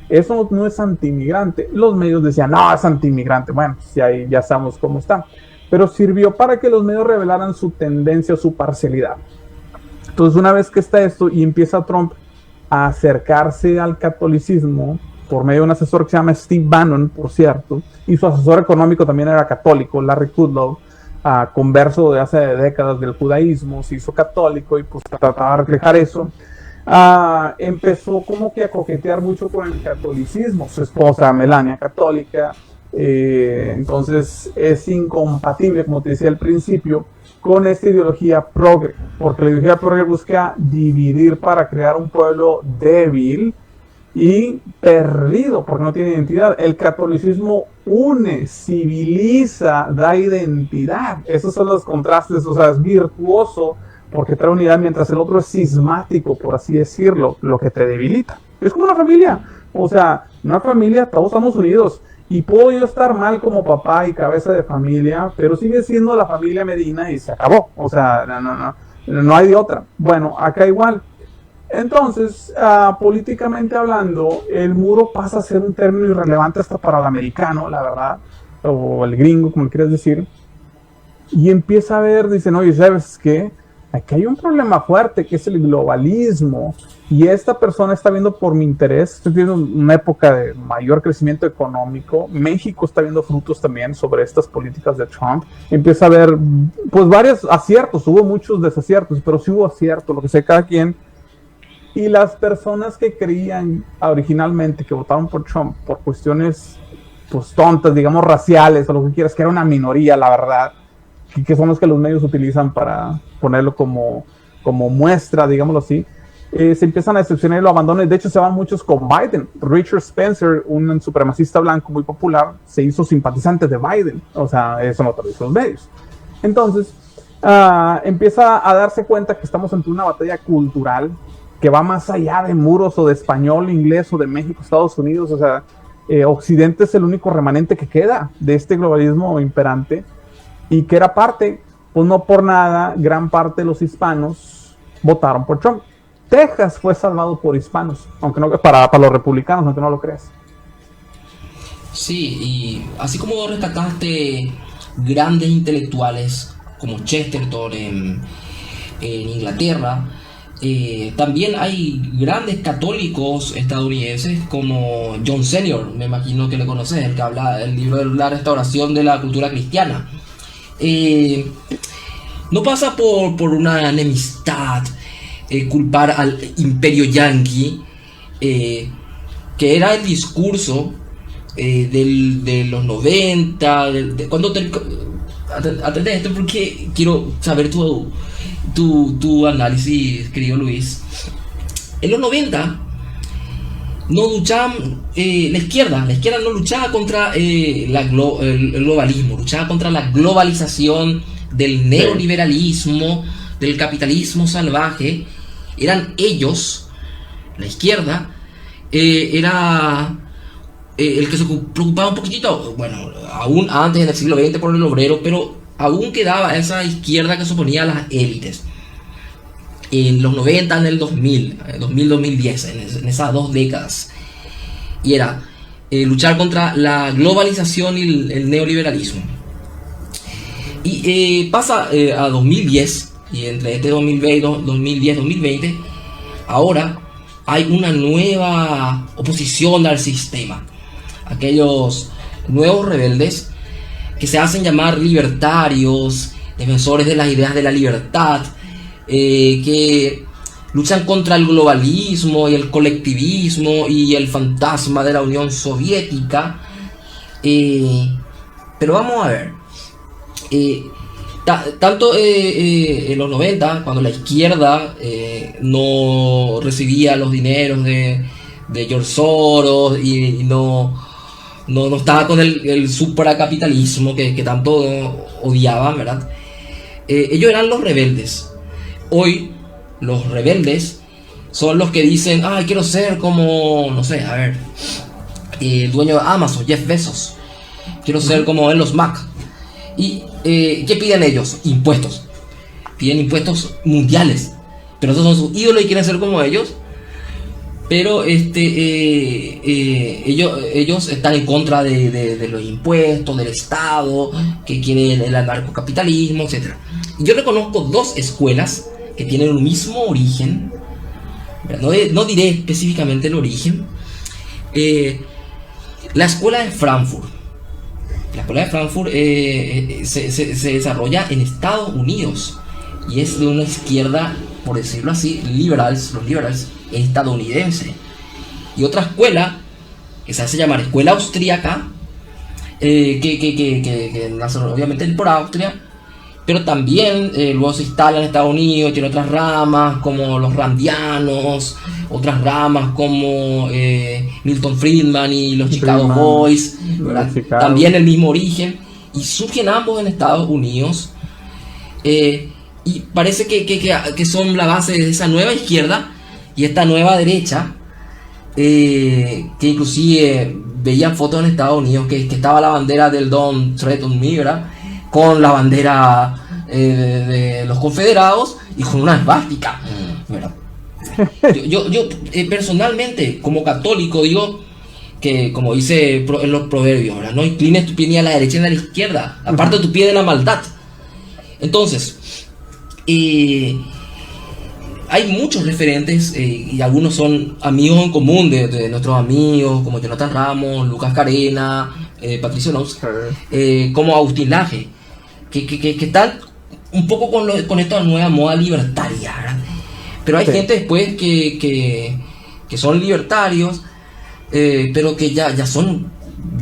S7: eso no es antimigrante. Los medios decían, no, es antimigrante. Bueno, pues ahí ya sabemos cómo está. Pero sirvió para que los medios revelaran su tendencia o su parcialidad. Entonces, una vez que está esto y empieza Trump a acercarse al catolicismo por medio de un asesor que se llama Steve Bannon, por cierto, y su asesor económico también era católico, Larry Kudlow, converso de hace décadas del judaísmo, se hizo católico y pues trataba de reflejar eso. Empezó como que a coquetear mucho con el catolicismo, su esposa Melania católica, entonces es incompatible, como te decía al principio, con esta ideología progre, porque la ideología progre busca dividir para crear un pueblo débil y perdido, porque no tiene identidad. El catolicismo une, civiliza, da identidad. Esos son los contrastes, o sea, es virtuoso porque trae unidad, mientras el otro es cismático, por así decirlo, lo que te debilita. Es como una familia, o sea, una familia, todos estamos unidos. Y puedo yo estar mal como papá y cabeza de familia, pero sigue siendo la familia Medina y se acabó. O sea, no hay de otra. Bueno, acá igual. Entonces, políticamente hablando, el muro pasa a ser un término irrelevante hasta para el americano, la verdad, o el gringo, como quieras decir. Y empieza a ver, dicen, oye, ¿sabes qué? Aquí hay un problema fuerte, que es el globalismo. Y esta persona está viendo por mi interés, estoy viendo una época de mayor crecimiento económico, México está viendo frutos también sobre estas políticas de Trump, empieza a ver pues varios aciertos, hubo muchos desaciertos, pero sí hubo aciertos, lo que sé cada quien, y las personas que creían originalmente que votaron por Trump por cuestiones pues tontas, digamos raciales o lo que quieras, que era una minoría la verdad, que son los que los medios utilizan para ponerlo como muestra, digámoslo así, se empiezan a decepcionar y lo abandonan. De hecho, se van muchos con Biden. Richard Spencer, un supremacista blanco muy popular, se hizo simpatizante de Biden. O sea, eso no lo dicen los medios. Entonces, empieza a darse cuenta que estamos ante una batalla cultural que va más allá de muros o de español, inglés o de México, Estados Unidos. O sea, Occidente es el único remanente que queda de este globalismo imperante y que era parte, pues no por nada, gran parte de los hispanos votaron por Trump. Texas fue salvado por hispanos, aunque no para los republicanos, aunque no lo creas.
S6: Sí, y así como rescataste grandes intelectuales como Chesterton en Inglaterra, también hay grandes católicos estadounidenses como John Senior, me imagino que le conoces, el que habla el libro de la restauración de la cultura cristiana. No pasa por una enemistad, culpar al imperio yanqui, que era el discurso de los 90, cuando atendé esto porque quiero saber tu análisis, querido Luis. En los 90 no luchaban, la izquierda no luchaba contra el globalismo, luchaba contra la globalización del neoliberalismo, del capitalismo salvaje. Eran ellos, la izquierda, era el que se preocupaba un poquitito, bueno, aún antes en el siglo XX por el obrero, pero aún quedaba esa izquierda que se oponía a las élites. En los 90, en el 2010, en esas 2 décadas. Y era luchar contra la globalización y el neoliberalismo. Y pasa a 2010. Y entre este 2010-2020, ahora hay una nueva oposición al sistema. Aquellos nuevos rebeldes que se hacen llamar libertarios, defensores de las ideas de la libertad, que luchan contra el globalismo y el colectivismo y el fantasma de la Unión Soviética. Pero vamos a ver. Tanto en los 90, cuando la izquierda no recibía los dineros de George Soros y no estaba con el supracapitalismo que tanto odiaban, ¿verdad? Ellos eran los rebeldes. Hoy los rebeldes son los que dicen, quiero ser como, no sé, a ver, el dueño de Amazon, Jeff Bezos. Quiero ser como Elon Musk. ¿Y qué piden ellos? Impuestos. Piden impuestos mundiales. Pero esos son sus ídolos y quieren ser como ellos. pero ellos están en contra de los impuestos, del Estado, que quieren el anarcocapitalismo, etc. Y yo reconozco dos escuelas que tienen un mismo origen, no diré específicamente el origen. La escuela de Frankfurt. La escuela de Frankfurt se desarrolla en Estados Unidos y es de una izquierda, por decirlo así, los liberals estadounidense. Y otra escuela que se hace llamar escuela austríaca, que nace obviamente por Austria, pero también luego se instala en Estados Unidos, tiene otras ramas como los randianos, otras ramas como Milton Friedman y los Chicago Boys, también el mismo origen, y surgen ambos en Estados Unidos, y parece que son la base de esa nueva izquierda y esta nueva derecha, que inclusive veía fotos en Estados Unidos que estaba la bandera del Don't Tread on Me, ¿verdad?, con la bandera de los confederados y con una esvástica, ¿verdad? Yo personalmente, como católico, digo que, como dice en los proverbios, ¿verdad?, no inclines tu pie ni a la derecha ni a la izquierda, aparte tu pie de la maldad. Entonces, hay muchos referentes, y algunos son amigos en común de nuestros amigos, como Jonathan Ramos, Lucas Carena, Patricio Nox, como Agustín Laje, que están un poco con esta nueva moda libertaria, ¿verdad? Pero hay gente después que son libertarios, pero que ya son,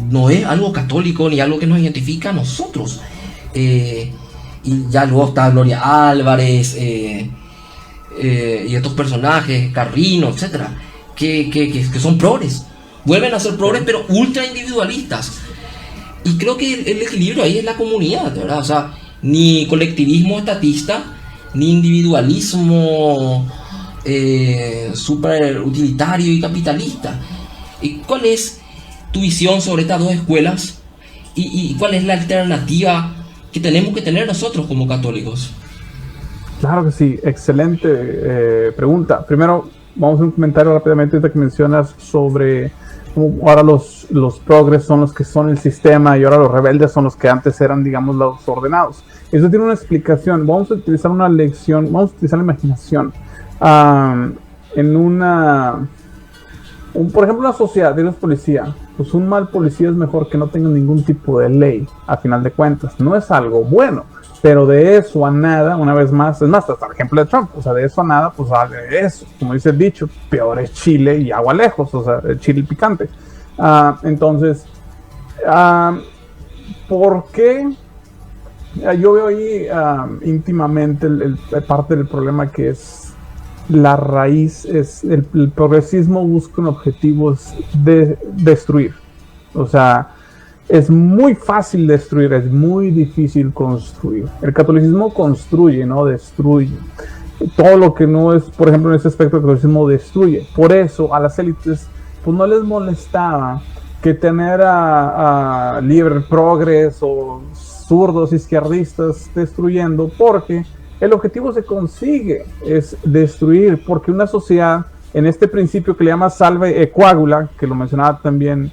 S6: no es algo católico ni algo que nos identifica a nosotros. Y ya luego está Gloria Álvarez, y estos personajes, Carrino, etcétera, que son progres, vuelven a ser progres, pero ultra individualistas. Y creo que el equilibrio ahí es la comunidad, ¿verdad? O sea, ni colectivismo estatista, ni individualismo super utilitario y capitalista. ¿Y cuál es tu visión sobre estas dos escuelas? ¿Y cuál es la alternativa que tenemos que tener nosotros como católicos?
S7: Claro que sí, excelente pregunta. Primero, vamos a hacer un comentario rápidamente ahorita que mencionas sobre cómo ahora los progres son los que son el sistema y ahora los rebeldes son los que antes eran, digamos, los ordenados. Eso tiene una explicación. Vamos a utilizar una lección, vamos a utilizar la imaginación. Por ejemplo, una sociedad, eres policía, pues un mal policía es mejor que no tenga ningún tipo de ley, a final de cuentas. No es algo bueno. Pero de eso a nada, una vez más, es más, hasta el ejemplo de Trump, o sea, de eso a nada, pues eso, como dice el dicho, peor es Chile y agua lejos, o sea, el chile picante. Entonces, ¿por qué? Yo veo ahí íntimamente parte del problema, que es la raíz, es el progresismo busca un objetivo de destruir, o sea, es muy fácil destruir, es muy difícil construir. El catolicismo construye, no destruye. Todo lo que no es, por ejemplo, en ese aspecto, el catolicismo destruye. Por eso a las élites pues no les molestaba que tener a libre progres o zurdos izquierdistas destruyendo, porque el objetivo se consigue, es destruir, porque una sociedad, en este principio que le llama salve e coagula, que lo mencionaba también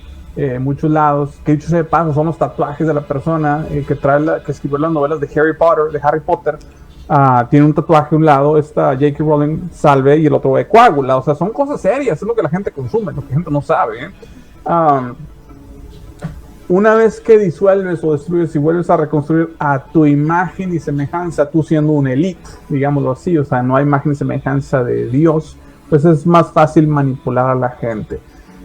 S7: muchos lados, que dicho sea de paso son los tatuajes de la persona que escribió las novelas de Harry Potter, tiene un tatuaje a un lado, esta J.K. Rowling, salve, y el otro de coágula. O sea, son cosas serias, es lo que la gente consume, lo que la gente no sabe, una vez que disuelves o destruyes y vuelves a reconstruir a tu imagen y semejanza, tú siendo una élite, digámoslo así, o sea, no hay imagen y semejanza de Dios, pues es más fácil manipular a la gente.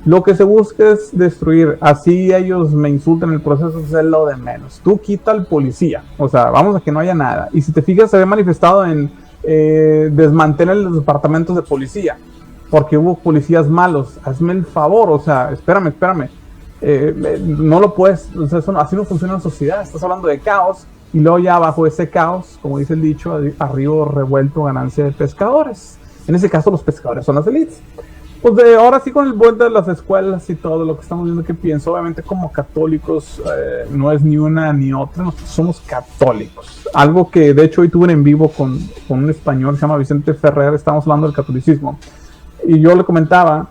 S7: Lo que se busca es destruir, así ellos me insultan, el proceso es lo de menos. Tú quita al policía, o sea, vamos a que no haya nada. Y si te fijas, se ve manifestado en desmantelar los departamentos de policía, porque hubo policías malos. Hazme el favor, o sea, espérame. No lo puedes, o sea, así no funciona la sociedad. Estás hablando de caos, y luego ya bajo ese caos, como dice el dicho, a río revuelto ganancia de pescadores. En ese caso los pescadores son las élites. Pues ahora sí, con el buen de las escuelas y todo lo que estamos viendo, que pienso, obviamente como católicos, no es ni una ni otra, nosotros somos católicos. Algo que de hecho hoy tuve en vivo con un español que se llama Vicente Ferrer, estábamos hablando del catolicismo, y yo le comentaba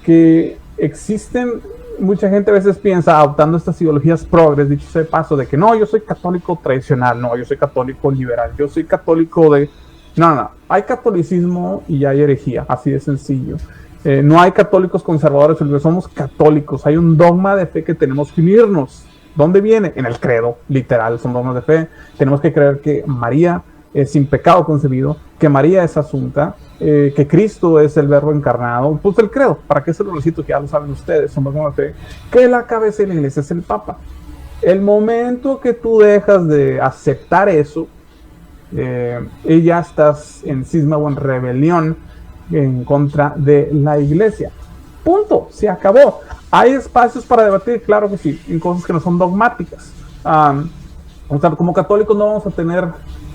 S7: que existen, mucha gente a veces piensa, adoptando estas ideologías progres, dicho sea de paso, de que no, yo soy católico tradicional, no, yo soy católico liberal, yo soy católico de... No, hay catolicismo y hay herejía, así de sencillo. No hay católicos conservadores, somos católicos, hay un dogma de fe que tenemos que unirnos. ¿Dónde viene? En el credo, literal, son dogmas de fe. Tenemos que creer que María es sin pecado concebido, que María es asunta, que Cristo es el verbo encarnado. Pues el credo, ¿para qué se lo recito? Que ya lo saben ustedes, son dogmas de fe. Que la cabeza de la iglesia es el Papa. El momento que tú dejas de aceptar eso, ya estás en cisma o en rebelión en contra de la iglesia. Punto, se acabó. ¿Hay espacios para debatir? Claro que sí, en cosas que no son dogmáticas. O sea, como católicos no vamos a tener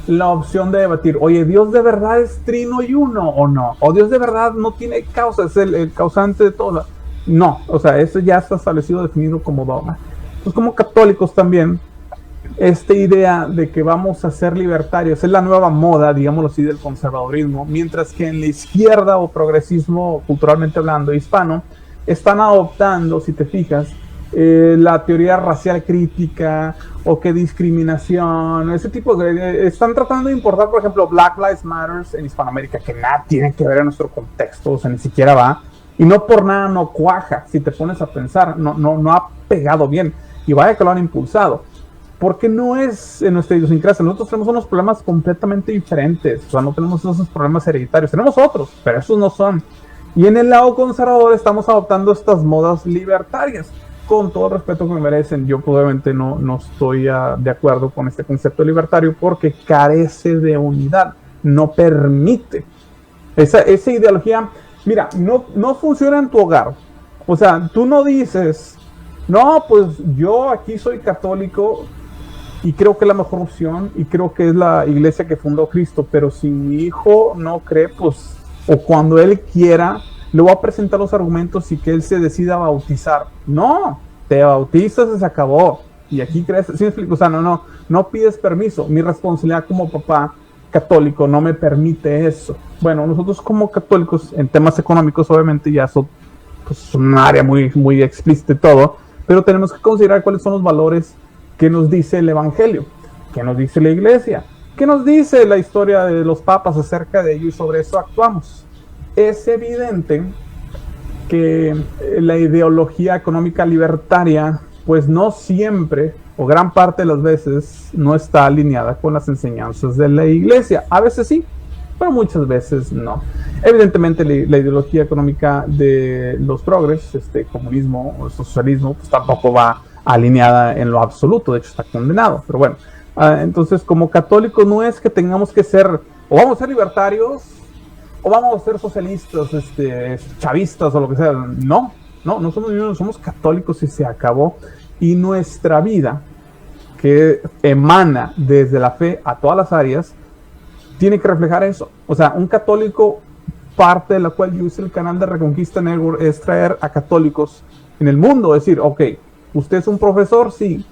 S7: la opción de debatir, oye, ¿Dios de verdad es trino y uno o no? ¿O Dios de verdad no tiene causa, es el causante de todo? No, o sea, eso ya está establecido, definido como dogma. Entonces, como católicos también, esta idea de que vamos a ser libertarios es la nueva moda, digámoslo así, del conservadurismo, mientras que en la izquierda o progresismo, culturalmente hablando, hispano, están adoptando, si te fijas, la teoría racial crítica o que discriminación, ese tipo de... Están tratando de importar, por ejemplo, Black Lives Matter en Hispanoamérica, que nada tiene que ver en nuestro contexto, o sea, ni siquiera va, y no por nada no cuaja, si te pones a pensar, no ha pegado bien, y vaya que lo han impulsado. Porque no es en nuestra idiosincrasia. Nosotros tenemos unos problemas completamente diferentes. O sea, no tenemos esos problemas hereditarios. Tenemos otros, pero esos no son. Y en el lado conservador estamos adoptando estas modas libertarias. Con todo el respeto que me merecen, yo obviamente no estoy de acuerdo con este concepto libertario porque carece de unidad. No permite. Esa ideología, mira, no funciona en tu hogar. O sea, tú no dices, no, pues yo aquí soy católico y creo que es la mejor opción y creo que es la iglesia que fundó Cristo, pero si mi hijo no cree, pues, o cuando él quiera, le voy a presentar los argumentos y que él se decida a bautizar. No, te bautizas y se acabó. Y aquí crees, ¿sí me explico? O sea, no pides permiso. Mi responsabilidad como papá católico no me permite eso. Bueno, nosotros como católicos, en temas económicos, obviamente ya eso pues, es un área muy, muy explícita y todo, pero tenemos que considerar cuáles son los valores que nos dice el Evangelio, que nos dice la Iglesia, que nos dice la historia de los papas acerca de ello y sobre eso actuamos. Es evidente que la ideología económica libertaria pues no siempre o gran parte de las veces no está alineada con las enseñanzas de la Iglesia. A veces sí, pero muchas veces no. Evidentemente la ideología económica de los progres, comunismo o socialismo, pues tampoco va alineada en lo absoluto, de hecho está condenado, pero bueno. Entonces como católicos no es que tengamos que ser, o vamos a ser libertarios, o vamos a ser socialistas, chavistas o lo que sea. No somos católicos y se acabó. Y nuestra vida, que emana desde la fe a todas las áreas, tiene que reflejar eso. O sea, un católico, parte de la cual yo hice el canal de Reconquista Network, es traer a católicos en el mundo, decir, ok, usted es un profesor, sí.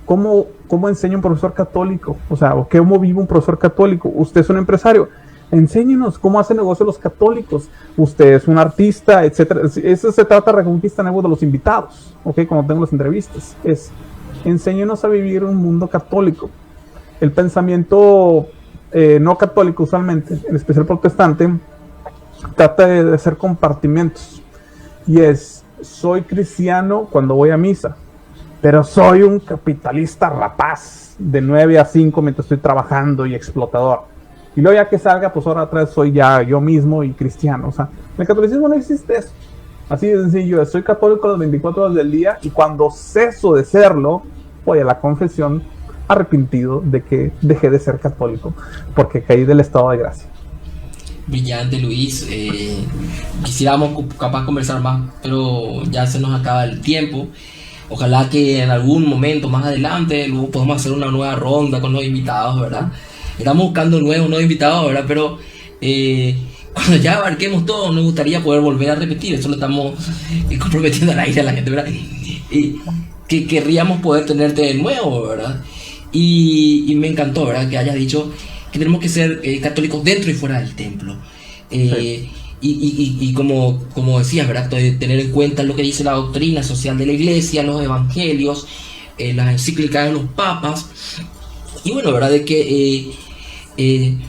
S7: ¿Cómo enseña un profesor católico? O sea, ¿cómo vive un profesor católico? Usted es un empresario. Enséñenos cómo hacen negocio los católicos. Usted es un artista, etcétera. Eso se trata de Reconquista Network de los invitados, ok, cuando tengo las entrevistas. Enséñenos a vivir un mundo católico. El pensamiento no católico usualmente, en especial protestante, trata de hacer compartimentos. Y soy cristiano cuando voy a misa, pero soy un capitalista rapaz de 9 a 5 mientras estoy trabajando y explotador. Y luego ya que salga, pues ahora atrás soy ya yo mismo y cristiano. O sea, en el catolicismo no existe eso. Así de sencillo, soy católico las 24 horas del día y cuando ceso de serlo, voy a la confesión arrepentido de que dejé de ser católico porque caí del estado de gracia.
S6: Brillante, Luis. Quisiéramos capaz conversar más, pero ya se nos acaba el tiempo. Ojalá que en algún momento más adelante luego podamos hacer una nueva ronda con los invitados, ¿verdad? Estamos buscando nuevos invitados, ¿verdad? Pero cuando ya abarquemos todo, nos gustaría poder volver a repetir. Eso lo estamos comprometiendo al aire a la gente, ¿verdad? Y que querríamos poder tenerte de nuevo, ¿verdad? Y me encantó, ¿verdad? Que hayas dicho que tenemos que ser católicos dentro y fuera del templo. Sí. y como decías, ¿verdad? Tener en cuenta lo que dice la doctrina social de la iglesia, los evangelios, las encíclicas de los papas. Y bueno, ¿verdad? De que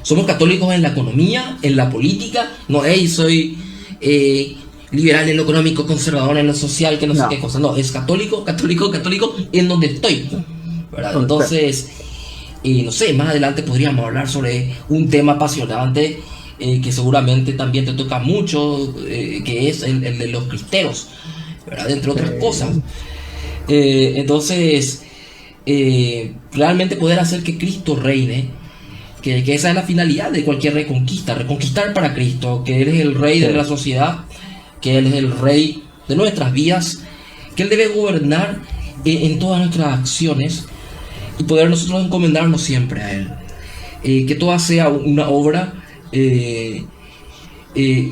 S6: somos católicos en la economía, en la política. No, soy liberal en lo económico, conservador en lo social, que no sé qué cosa. No, es católico en donde estoy, ¿verdad? Entonces, no sé, más adelante podríamos hablar sobre un tema apasionante que seguramente también te toca mucho, que es el de los cristeros, ¿verdad? Entre otras cosas. Entonces, realmente poder hacer que Cristo reine, que esa es la finalidad de cualquier reconquista, reconquistar para Cristo, que Él es el rey de la sociedad, que Él es el rey de nuestras vidas, que Él debe gobernar en todas nuestras acciones y poder nosotros encomendarnos siempre a Él. Que toda sea una obra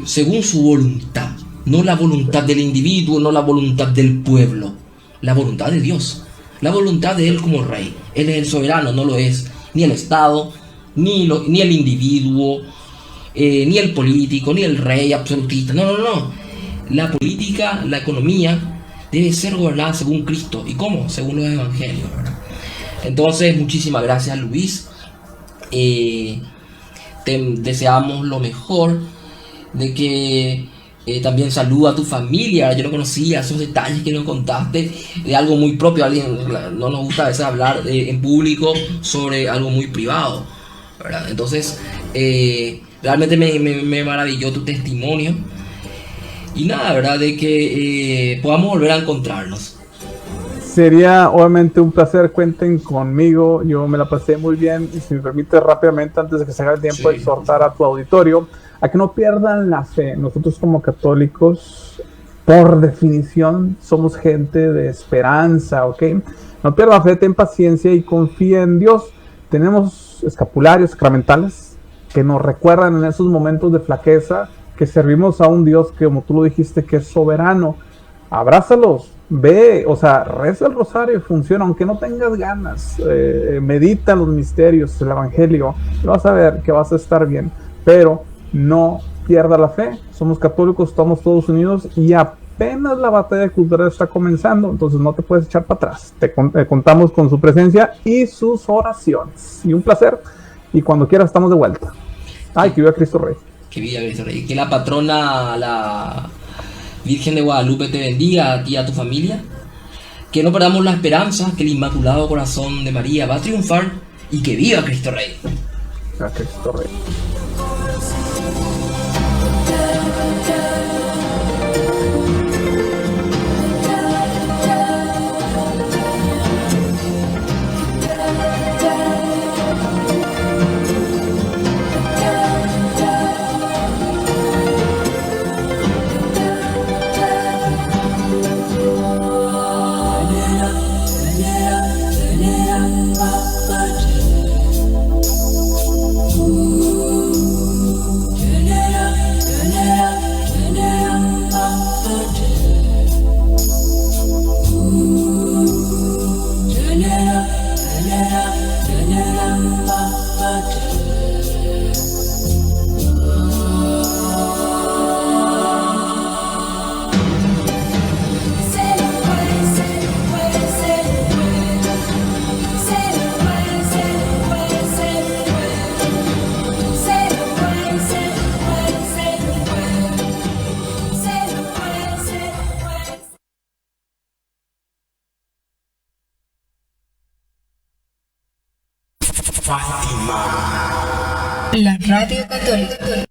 S6: según su voluntad, no la voluntad del individuo, no la voluntad del pueblo, la voluntad de Dios, la voluntad de Él como rey. Él es el soberano, no lo es ni el Estado, ni el individuo, ni el político, ni el rey absolutista. No. La política, la economía debe ser gobernada según Cristo. ¿Y cómo? Según los evangelios, ¿verdad? Entonces, muchísimas gracias, Luis. Te deseamos lo mejor, de que también saluda a tu familia. Yo no conocía esos detalles que nos contaste de algo muy propio. No nos gusta a veces hablar en público sobre algo muy privado, ¿verdad? Entonces, realmente me maravilló tu testimonio. Y nada, ¿verdad? De que podamos volver a encontrarnos.
S7: Sería obviamente un placer, cuenten conmigo, yo me la pasé muy bien. Y si me permite rápidamente, antes de que se haga el tiempo, exhortar a tu auditorio a que no pierdan la fe. Nosotros como católicos, por definición, somos gente de esperanza, ¿ok? No pierdan fe, ten paciencia y confía en Dios. Tenemos escapularios sacramentales que nos recuerdan en esos momentos de flaqueza que servimos a un Dios que, como tú lo dijiste, que es soberano. Abrázalos, ve, o sea, reza el rosario y funciona, aunque no tengas ganas. Medita los misterios, el evangelio, y vas a ver que vas a estar bien, pero no pierda la fe. Somos católicos, estamos todos unidos y apenas la batalla cultural está comenzando, entonces no te puedes echar para atrás. Contamos con su presencia y sus oraciones. Y un placer, y cuando quieras estamos de vuelta. Ay, que viva Cristo Rey.
S6: Que viva Cristo Rey. Que la patrona, la Virgen de Guadalupe, te bendiga a ti y a tu familia. Que no perdamos la esperanza, que el Inmaculado Corazón de María va a triunfar y que viva Cristo Rey.
S7: Viva Cristo Rey.
S8: La Radio Católica.